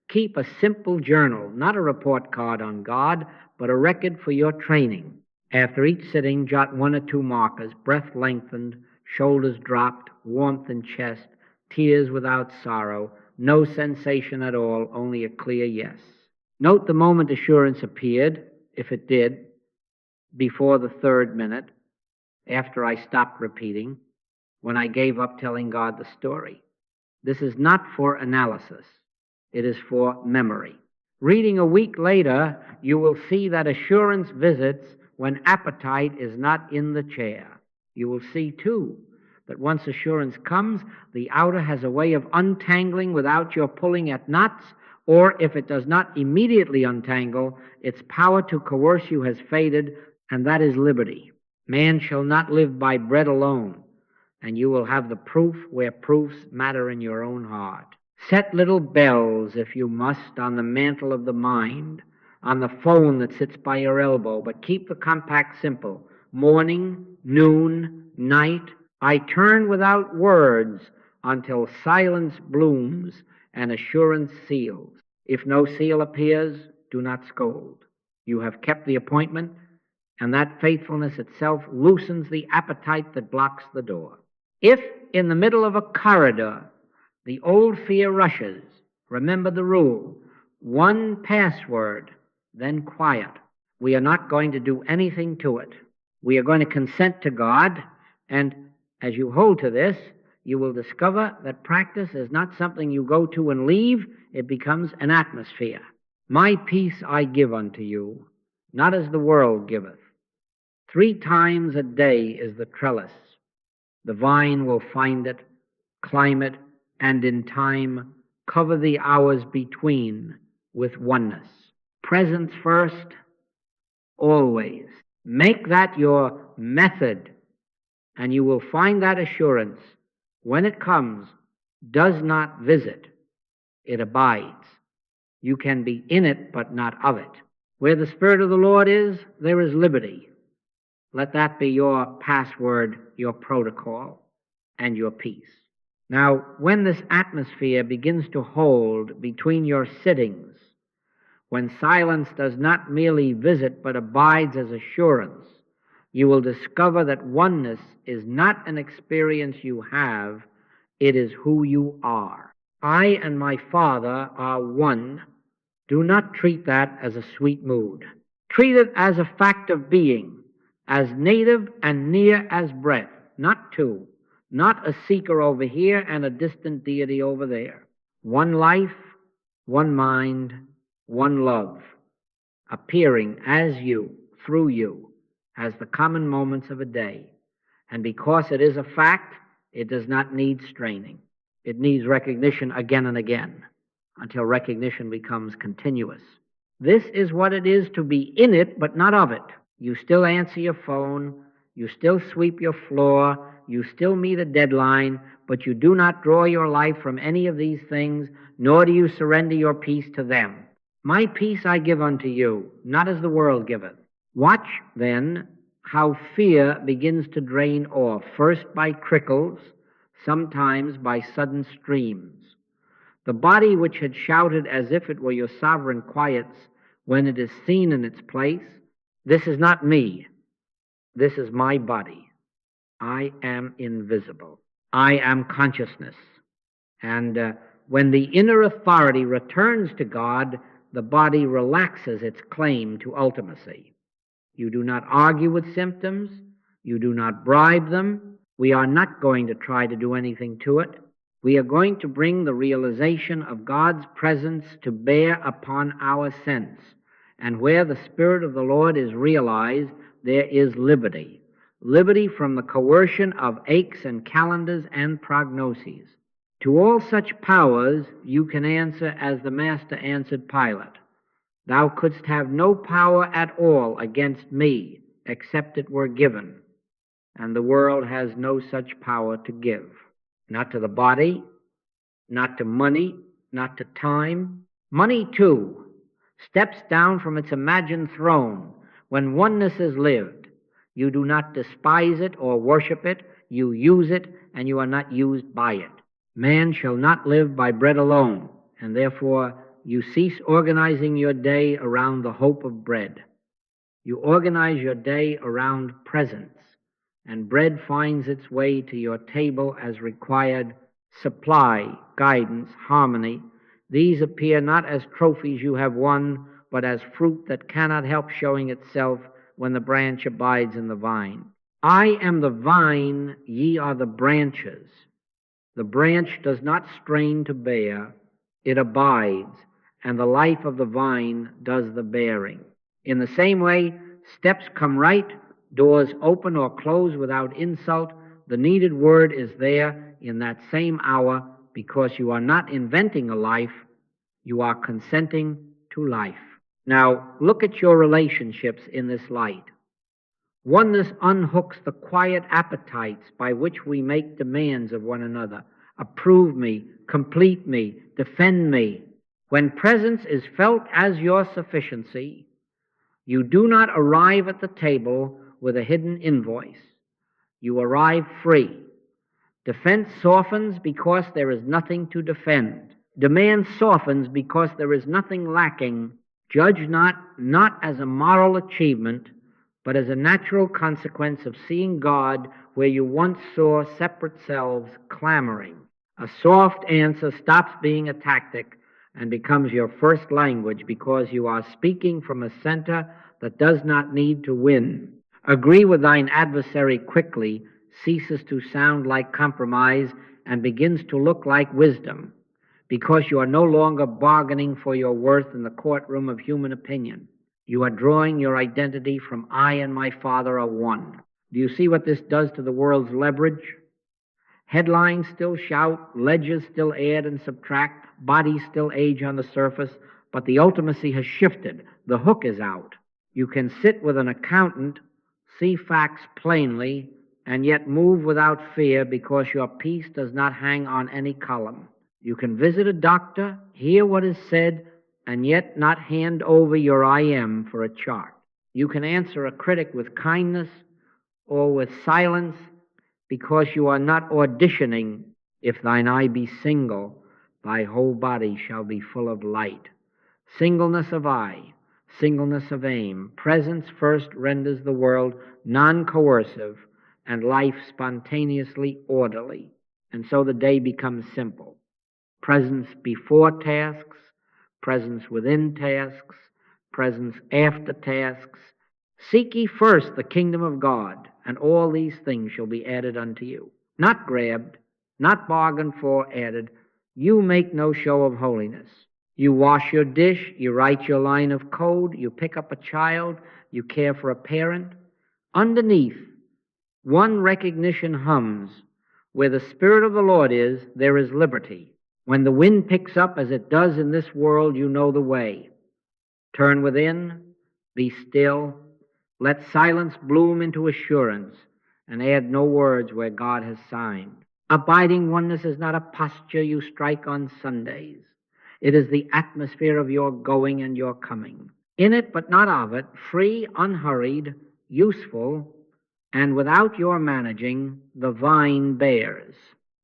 keep a simple journal, not a report card on God, but a record for your training. After each sitting, jot 1 or 2 markers: breath lengthened, shoulders dropped, warmth in chest, tears without sorrow, no sensation at all, only a clear yes. Note the moment assurance appeared, if it did, before the 3rd minute, after I stopped repeating, when I gave up telling God the story. This is not for analysis. It is for memory. Reading a week later, you will see that assurance visits when appetite is not in the chair. You will see, too, that once assurance comes, the outer has a way of untangling without your pulling at knots, or if it does not immediately untangle, its power to coerce you has faded, and that is liberty. Man shall not live by bread alone, and you will have the proof where proofs matter in your own heart. Set little bells, if you must, on the mantle of the mind, on the phone that sits by your elbow, but keep the compact simple. Morning, noon, night, I turn without words until silence blooms and assurance seals. If no seal appears, do not scold. You have kept the appointment, and that faithfulness itself loosens the appetite that blocks the door. If in the middle of a corridor the old fear rushes, remember the rule: 1 password, then quiet. We are not going to do anything to it. We are going to consent to God, and as you hold to this, you will discover that practice is not something you go to and leave. It becomes an atmosphere. My peace I give unto you, not as the world giveth. 3 times a day is the trellis. The vine will find it, climb it, and in time cover the hours between with oneness. Presence first, always. Make that your method, and you will find that assurance, when it comes, does not visit. It abides. You can be in it, but not of it. Where the Spirit of the Lord is, there is liberty. Let that be your password, your protocol, and your peace. Now, when this atmosphere begins to hold between your sittings, when silence does not merely visit but abides as assurance, you will discover that oneness is not an experience you have, it is who you are. I and my Father are one. Do not treat that as a sweet mood. Treat it as a fact of being, as native and near as breath, not two, not a seeker over here and a distant deity over there. One life, one mind, one love, appearing as you, through you, as the common moments of a day. And because it is a fact, it does not need straining. It needs recognition again and again until recognition becomes continuous. This is what it is to be in it, but not of it. You still answer your phone, you still sweep your floor, you still meet a deadline, but you do not draw your life from any of these things, nor do you surrender your peace to them. My peace I give unto you, not as the world giveth. Watch, then, how fear begins to drain off, first by trickles, sometimes by sudden streams. The body which had shouted as if it were your sovereign quiets, when it is seen in its place, this is not me, this is my body. I am invisible. I am consciousness. And when the inner authority returns to God, the body relaxes its claim to ultimacy. You do not argue with symptoms. You do not bribe them. We are not going to try to do anything to it. We are going to bring the realization of God's presence to bear upon our sense. And where the Spirit of the Lord is realized, there is liberty. Liberty from the coercion of aches and calendars and prognoses. To all such powers you can answer as the Master answered Pilate. Thou couldst have no power at all against me, except it were given. And the world has no such power to give. Not to the body, not to money, not to time. Money, too, steps down from its imagined throne when oneness is lived. You do not despise it or worship it. You use it, and you are not used by it. Man shall not live by bread alone, and therefore you cease organizing your day around the hope of bread. You organize your day around presence, and bread finds its way to your table as required supply, guidance, harmony. These appear not as trophies you have won, but as fruit that cannot help showing itself when the branch abides in the vine. I am the vine, ye are the branches. The branch does not strain to bear, it abides, and the life of the vine does the bearing. In the same way, steps come right, doors open or close without insult. The needed word is there in that same hour, because you are not inventing a life, you are consenting to life. Now, look at your relationships in this light. Oneness unhooks the quiet appetites by which we make demands of one another. Approve me, complete me, defend me. When presence is felt as your sufficiency, you do not arrive at the table with a hidden invoice. You arrive free. Defense softens because there is nothing to defend. Demand softens because there is nothing lacking. Judge not as a moral achievement, but as a natural consequence of seeing God where you once saw separate selves clamoring. A soft answer stops being a tactic and becomes your first language because you are speaking from a center that does not need to win. Agree with thine adversary quickly ceases to sound like compromise and begins to look like wisdom, because you are no longer bargaining for your worth in the courtroom of human opinion. You are drawing your identity from I and my Father are one. Do you see what this does to the world's leverage? Headlines still shout, ledgers still add and subtract, bodies still age on the surface, but the ultimacy has shifted. The hook is out. You can sit with an accountant, see facts plainly, and yet move without fear because your peace does not hang on any column. You can visit a doctor, hear what is said, and yet not hand over your I am for a chart. You can answer a critic with kindness or with silence, because you are not auditioning. If thine eye be single, thy whole body shall be full of light. Singleness of eye, singleness of aim, presence first renders the world non-coercive and life spontaneously orderly. And so the day becomes simple. Presence before tasks, presence within tasks, presence after tasks. Seek ye first the kingdom of God, and all these things shall be added unto you. Not grabbed, not bargained for, added. You make no show of holiness. You wash your dish, you write your line of code, you pick up a child, you care for a parent. Underneath, one recognition hums. Where the Spirit of the Lord is, there is liberty. When the wind picks up, as it does in this world, you know the way. Turn within, be still, let silence bloom into assurance, and add no words where God has signed. Abiding oneness is not a posture you strike on Sundays. It is the atmosphere of your going and your coming. In it, but not of it, free, unhurried, useful, and without your managing, the vine bears.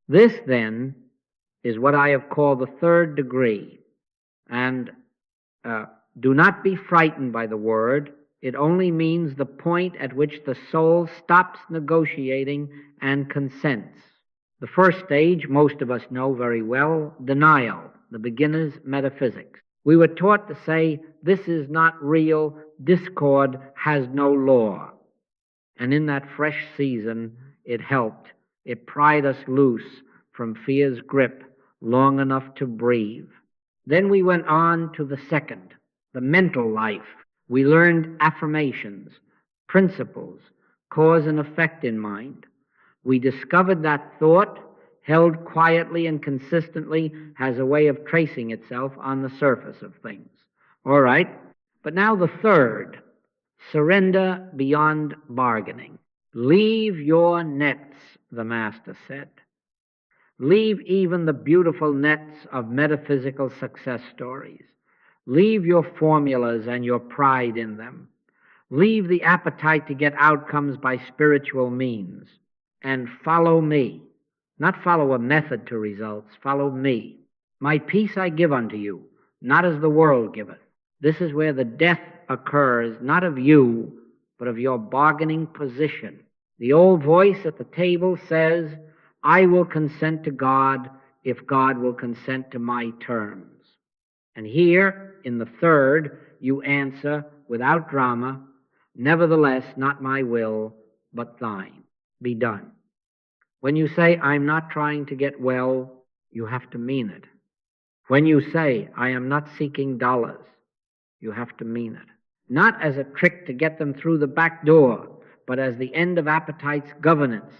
This, then, is what I have called the third degree. And do not be frightened by the word. It only means the point at which the soul stops negotiating and consents. The first stage, most of us know very well, denial, the beginner's metaphysics. We were taught to say, this is not real, discord has no law. And in that fresh season, it helped. It pried us loose from fear's grip long enough to breathe. Then we went on to the second, the mental life. We learned affirmations, principles, cause and effect in mind. We discovered that thought, held quietly and consistently, has a way of tracing itself on the surface of things. All right, but now the third, surrender beyond bargaining. Leave your nets, the Master said. Leave even the beautiful nets of metaphysical success stories. Leave your formulas and your pride in them. Leave the appetite to get outcomes by spiritual means. And follow me. Not follow a method to results. Follow me. My peace I give unto you, not as the world giveth. This is where the death occurs, not of you, but of your bargaining position. The old voice at the table says, I will consent to God if God will consent to my terms. And here, in the third, you answer without drama, nevertheless, not my will, but thine be done. When you say, I'm not trying to get well, you have to mean it. When you say, I am not seeking dollars, you have to mean it. Not as a trick to get them through the back door, but as the end of appetite's governance.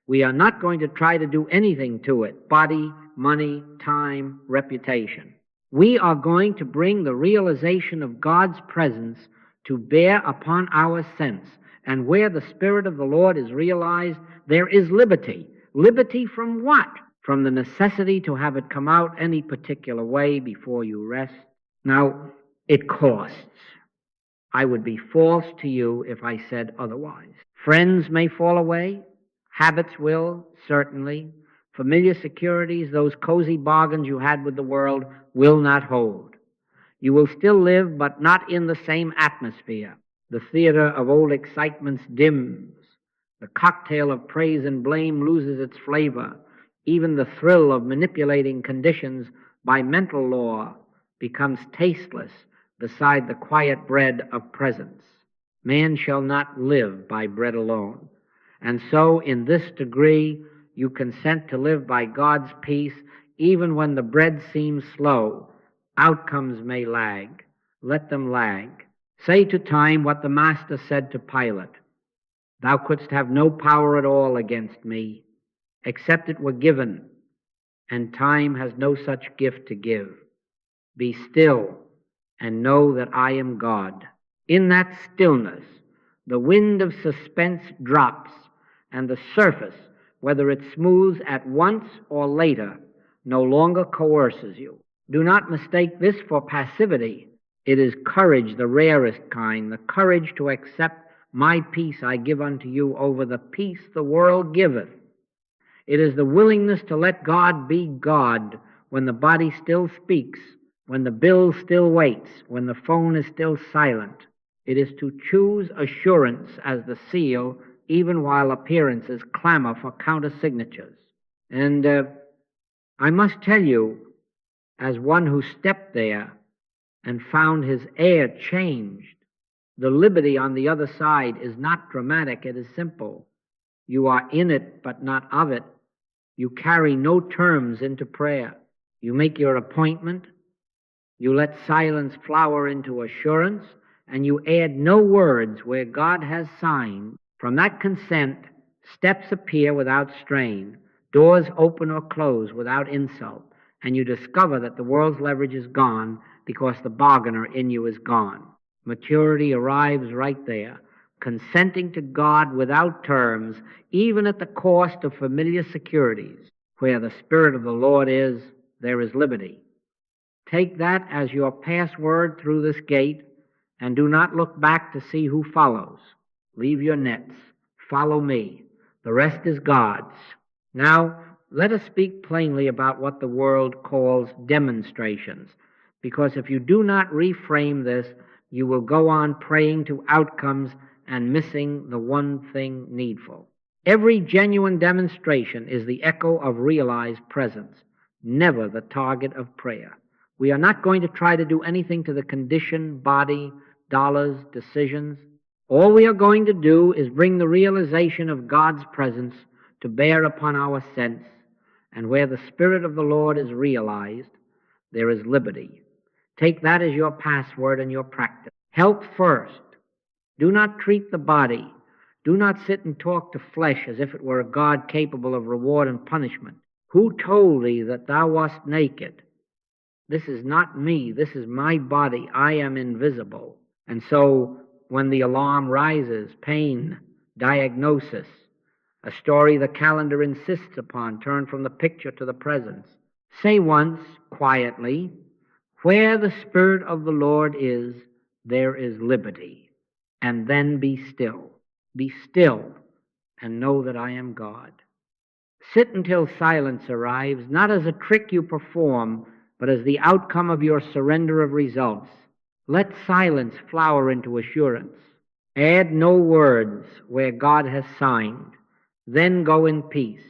We are not going to try to do anything to it, body, money, time, reputation. We are going to bring the realization of God's presence to bear upon our sense. And where the Spirit of the Lord is realized, there is liberty. Liberty from what? From the necessity to have it come out any particular way before you rest. Now, it costs. I would be false to you if I said otherwise. Friends may fall away. Habits will, certainly. Familiar securities, those cozy bargains you had with the world, will not hold. You will still live, but not in the same atmosphere. The theater of old excitements dims. The cocktail of praise and blame loses its flavor. Even the thrill of manipulating conditions by mental law becomes tasteless beside the quiet bread of presence. Man shall not live by bread alone. And so, in this degree, you consent to live by God's peace, even when the bread seems slow. Outcomes may lag. Let them lag. Say to time what the Master said to Pilate. Thou couldst have no power at all against me, except it were given, and time has no such gift to give. Be still, and know that I am God. In that stillness, the wind of suspense drops, and the surface, whether it smooths at once or later, no longer coerces you. Do not mistake this for passivity. It is courage, the rarest kind, the courage to accept My peace I give unto you over the peace the world giveth. It is the willingness to let God be God when the body still speaks, when the bill still waits, when the phone is still silent. It is to choose assurance as the seal, even while appearances clamor for countersignatures. And I must tell you, as one who stepped there and found his air changed, the liberty on the other side is not dramatic, it is simple. You are in it, but not of it. You carry no terms into prayer. You make your appointment, you let silence flower into assurance, and you add no words where God has signed. From that consent, steps appear without strain, doors open or close without insult, and you discover that the world's leverage is gone because the bargainer in you is gone. Maturity arrives right there, consenting to God without terms, even at the cost of familiar securities. Where the Spirit of the Lord is, there is liberty. Take that as your password through this gate, and do not look back to see who follows. Leave your nets. Follow me. The rest is God's. Now, let us speak plainly about what the world calls demonstrations, because if you do not reframe this, you will go on praying to outcomes and missing the one thing needful. Every genuine demonstration is the echo of realized presence, never the target of prayer. We are not going to try to do anything to the condition, body, dollars, decisions. All we are going to do is bring the realization of God's presence to bear upon our sense, and where the Spirit of the Lord is realized, there is liberty. Take that as your password and your practice. Help first. Do not treat the body. Do not sit and talk to flesh as if it were a God capable of reward and punishment. Who told thee that thou wast naked? This is not me. This is my body. I am invisible. And so when the alarm rises, pain, diagnosis, a story the calendar insists upon, turn from the picture to the presence. Say once, quietly, where the Spirit of the Lord is, there is liberty. And then be still. Be still and know that I am God. Sit until silence arrives, not as a trick you perform, but as the outcome of your surrender of results. Let silence flower into assurance. Add no words where God has signed. Then go in peace.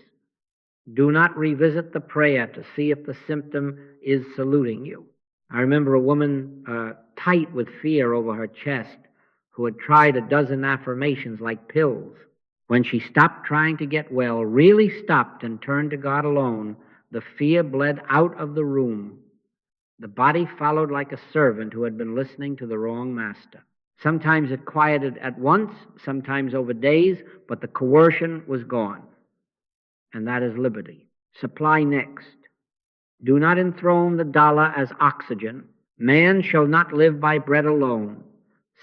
Do not revisit the prayer to see if the symptom is saluting you. I remember a woman tight with fear over her chest who had tried a dozen affirmations like pills. When she stopped trying to get well, really stopped and turned to God alone, the fear bled out of the room. The body followed like a servant who had been listening to the wrong master. Sometimes it quieted at once, sometimes over days, but the coercion was gone. And that is liberty. Supply next. Do not enthrone the dollar as oxygen. Man shall not live by bread alone.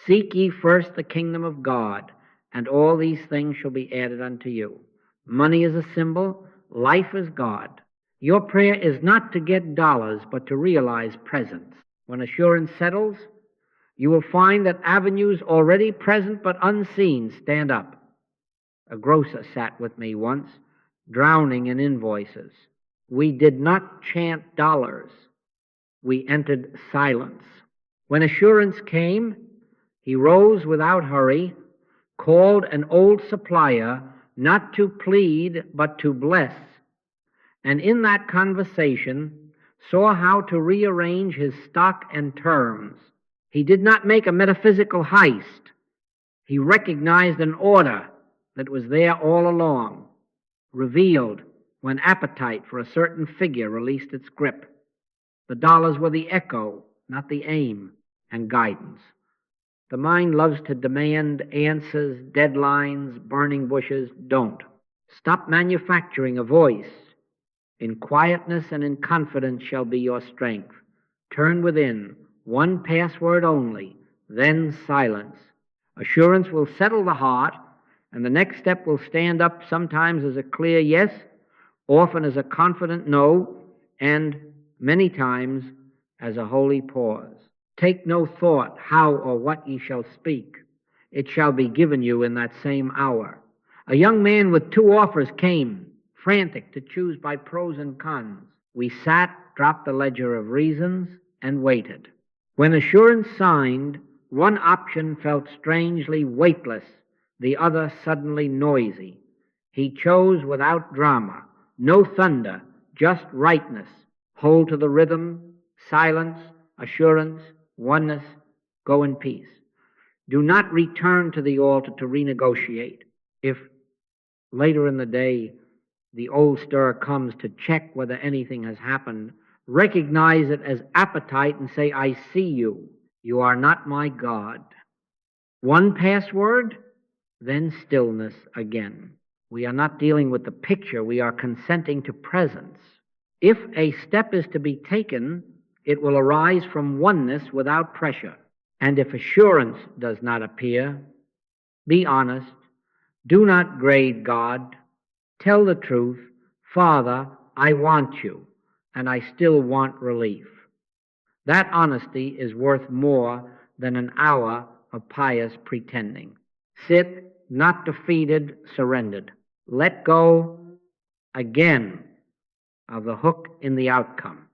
Seek ye first the kingdom of God, and all these things shall be added unto you. Money is a symbol. Life is God. Your prayer is not to get dollars, but to realize presence. When assurance settles, you will find that avenues already present but unseen stand up. A grocer sat with me once, drowning in invoices. We did not chant dollars. We entered silence. When assurance came, he rose without hurry, called an old supplier not to plead but to bless, and in that conversation saw how to rearrange his stock and terms. He did not make a metaphysical heist. He recognized an order that was there all along, revealed when appetite for a certain figure released its grip. The dollars were the echo, not the aim, and guidance. The mind loves to demand answers, deadlines, burning bushes. Don't. Stop manufacturing a voice. In quietness and in confidence shall be your strength. Turn within, one password only, then silence. Assurance will settle the heart, and the next step will stand up sometimes as a clear yes, often as a confident no, and many times as a holy pause. Take no thought how or what ye shall speak. it shall be given you in that same hour. A young man with 2 offers came, frantic to choose by pros and cons. We sat, dropped the ledger of reasons, and waited. When assurance signed, one option felt strangely weightless, the other suddenly noisy. He chose without drama, no thunder, just rightness. Hold to the rhythm, silence, assurance, oneness, go in peace. Do not return to the altar to renegotiate. If later in the day the old stir comes to check whether anything has happened, recognize it as appetite and say, I see you. You are not my God. One password, then stillness again. We are not dealing with the picture. We are consenting to presence. If a step is to be taken, it will arise from oneness without pressure. And if assurance does not appear, be honest. Do not grade God. Tell the truth. Father, I want you, and I still want relief. That honesty is worth more than an hour of pious pretending. Sit, not defeated, surrendered. Let go again of the hook in the outcome.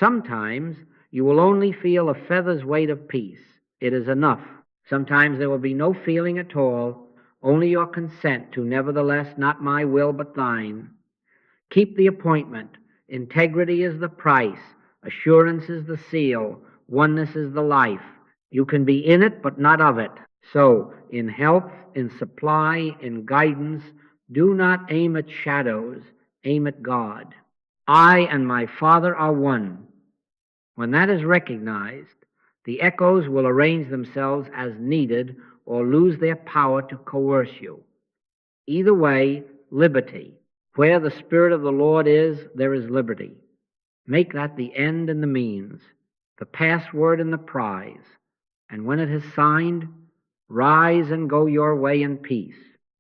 Sometimes you will only feel a feather's weight of peace. It is enough. Sometimes there will be no feeling at all, only your consent to, nevertheless, not my will but thine. Keep the appointment. Integrity is the price. Assurance is the seal. Oneness is the life. You can be in it but not of it. So, in health, in supply, in guidance, do not aim at shadows, aim at God. I and my Father are one. When that is recognized, the echoes will arrange themselves as needed or lose their power to coerce you. Either way, liberty. Where the Spirit of the Lord is, there is liberty. Make that the end and the means, the password and the prize. And when it is signed, rise and go your way in peace.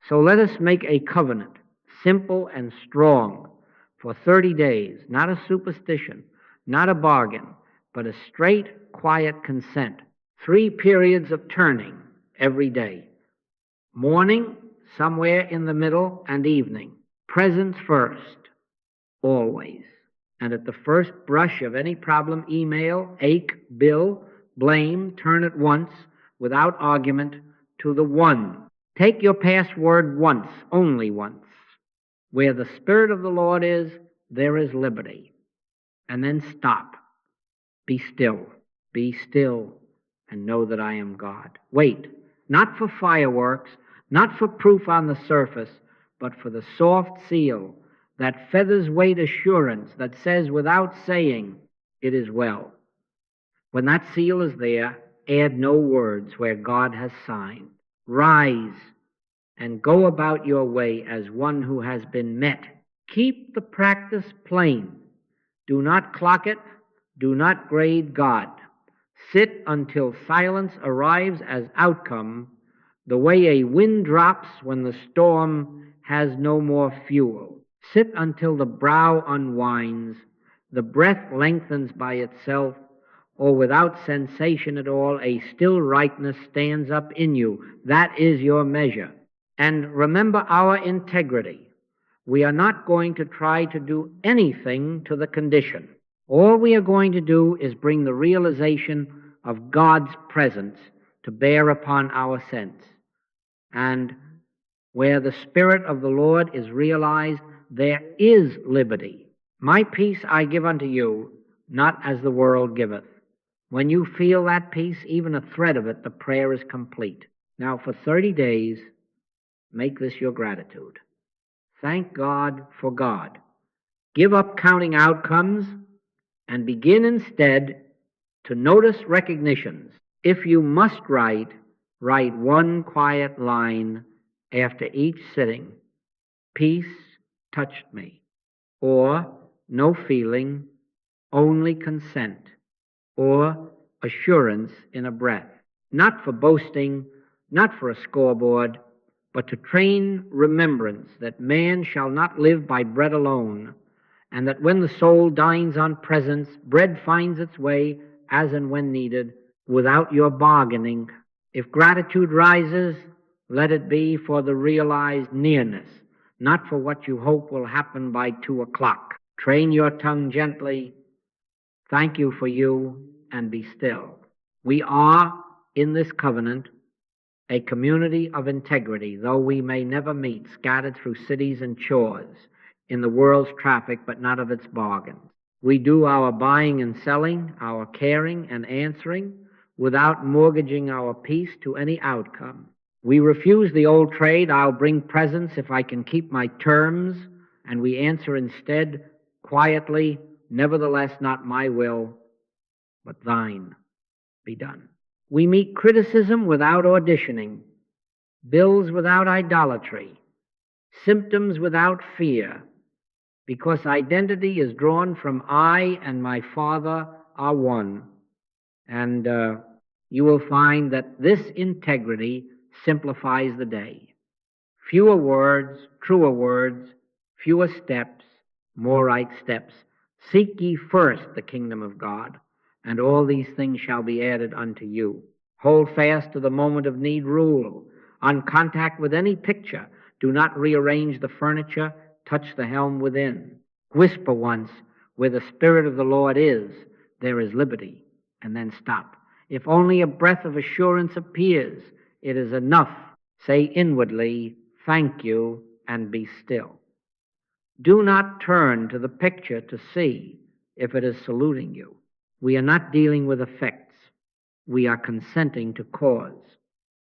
So let us make a covenant, simple and strong, for 30 days, not a superstition, not a bargain, but a straight, quiet consent. 3 periods of turning every day. Morning, somewhere in the middle, and evening. Presence first, always. And at the first brush of any problem, email, ache, bill, blame, turn at once, without argument, to the one. Take your password once, only once. Where the Spirit of the Lord is, there is liberty. And then stop. Be still, and know that I am God. Wait, not for fireworks, not for proof on the surface, but for the soft seal, that feather's weight assurance that says without saying, it is well. When that seal is there, add no words where God has signed. Rise and go about your way as one who has been met. Keep the practice plain. Do not clock it. Do not grade God. Sit until silence arrives as outcome, the way a wind drops when the storm has no more fuel. Sit until the brow unwinds, the breath lengthens by itself, or without sensation at all, a still rightness stands up in you. That is your measure. And remember our integrity. We are not going to try to do anything to the condition. All we are going to do is bring the realization of God's presence to bear upon our sense. And where the Spirit of the Lord is realized, there is liberty. My peace I give unto you, not as the world giveth. When you feel that peace, even a thread of it, the prayer is complete. Now for 30 days, make this your gratitude. Thank God for God. Give up counting outcomes and begin instead to notice recognitions. If you must write, write one quiet line after each sitting. Peace touched me. Or no feeling, only consent. Or assurance in a breath. Not for boasting, not for a scoreboard, but to train remembrance that man shall not live by bread alone, and that when the soul dines on presence, bread finds its way as and when needed, without your bargaining. If gratitude rises, let it be for the realized nearness, not for what you hope will happen by 2 o'clock. Train your tongue gently. Thank you for you, and be still. We are, in this covenant, a community of integrity, though we may never meet, scattered through cities and chores, in the world's traffic, but not of its bargains. We do our buying and selling, our caring and answering, without mortgaging our peace to any outcome. We refuse the old trade, I'll bring presents if I can keep my terms, and we answer instead quietly, nevertheless not my will, but thine be done. We meet criticism without auditioning, bills without idolatry, symptoms without fear, because identity is drawn from I and my Father are one. And you will find that this integrity simplifies the day. Fewer words, truer words, fewer steps, more right steps. Seek ye first the kingdom of God, and all these things shall be added unto you. Hold fast to the moment of need rule. On contact with any picture, do not rearrange the furniture, touch the helm within. Whisper once, where the Spirit of the Lord is, there is liberty, and then stop. If only a breath of assurance appears, it is enough. Say inwardly, thank you, and be still. Do not turn to the picture to see if it is saluting you. We are not dealing with effects. We are consenting to cause.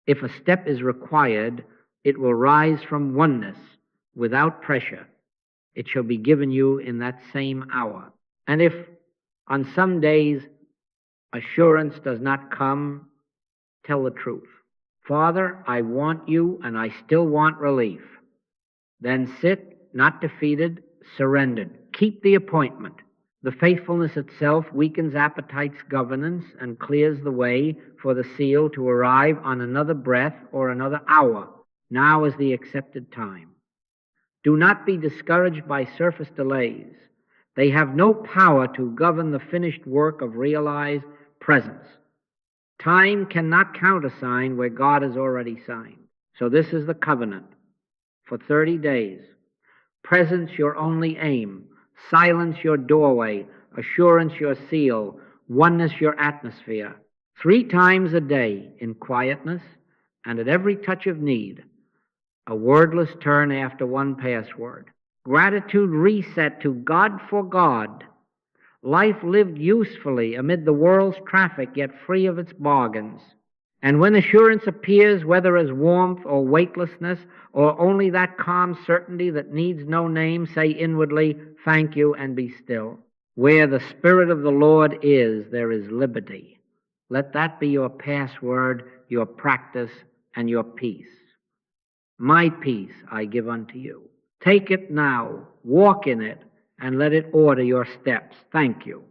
If a step is required, it will rise from oneness without pressure. It shall be given you in that same hour. And if on some days assurance does not come, tell the truth. Father, I want you and I still want relief. Then sit, not defeated, surrendered. Keep the appointment. The faithfulness itself weakens appetite's governance and clears the way for the seal to arrive on another breath or another hour. Now is the accepted time. Do not be discouraged by surface delays. They have no power to govern the finished work of realized presence. Time cannot countersign where God has already signed. So this is the covenant. For 30 days, presence your only aim, silence your doorway, assurance your seal, oneness your atmosphere. 3 times a day in quietness and at every touch of need, a wordless turn after one password. Gratitude reset to God for God. Life lived usefully amid the world's traffic, yet free of its bargains. And when assurance appears, whether as warmth or weightlessness, or only that calm certainty that needs no name, say inwardly, thank you, and be still. Where the Spirit of the Lord is, there is liberty. Let that be your password, your practice, and your peace. My peace I give unto you. Take it now, walk in it, and let it order your steps. Thank you.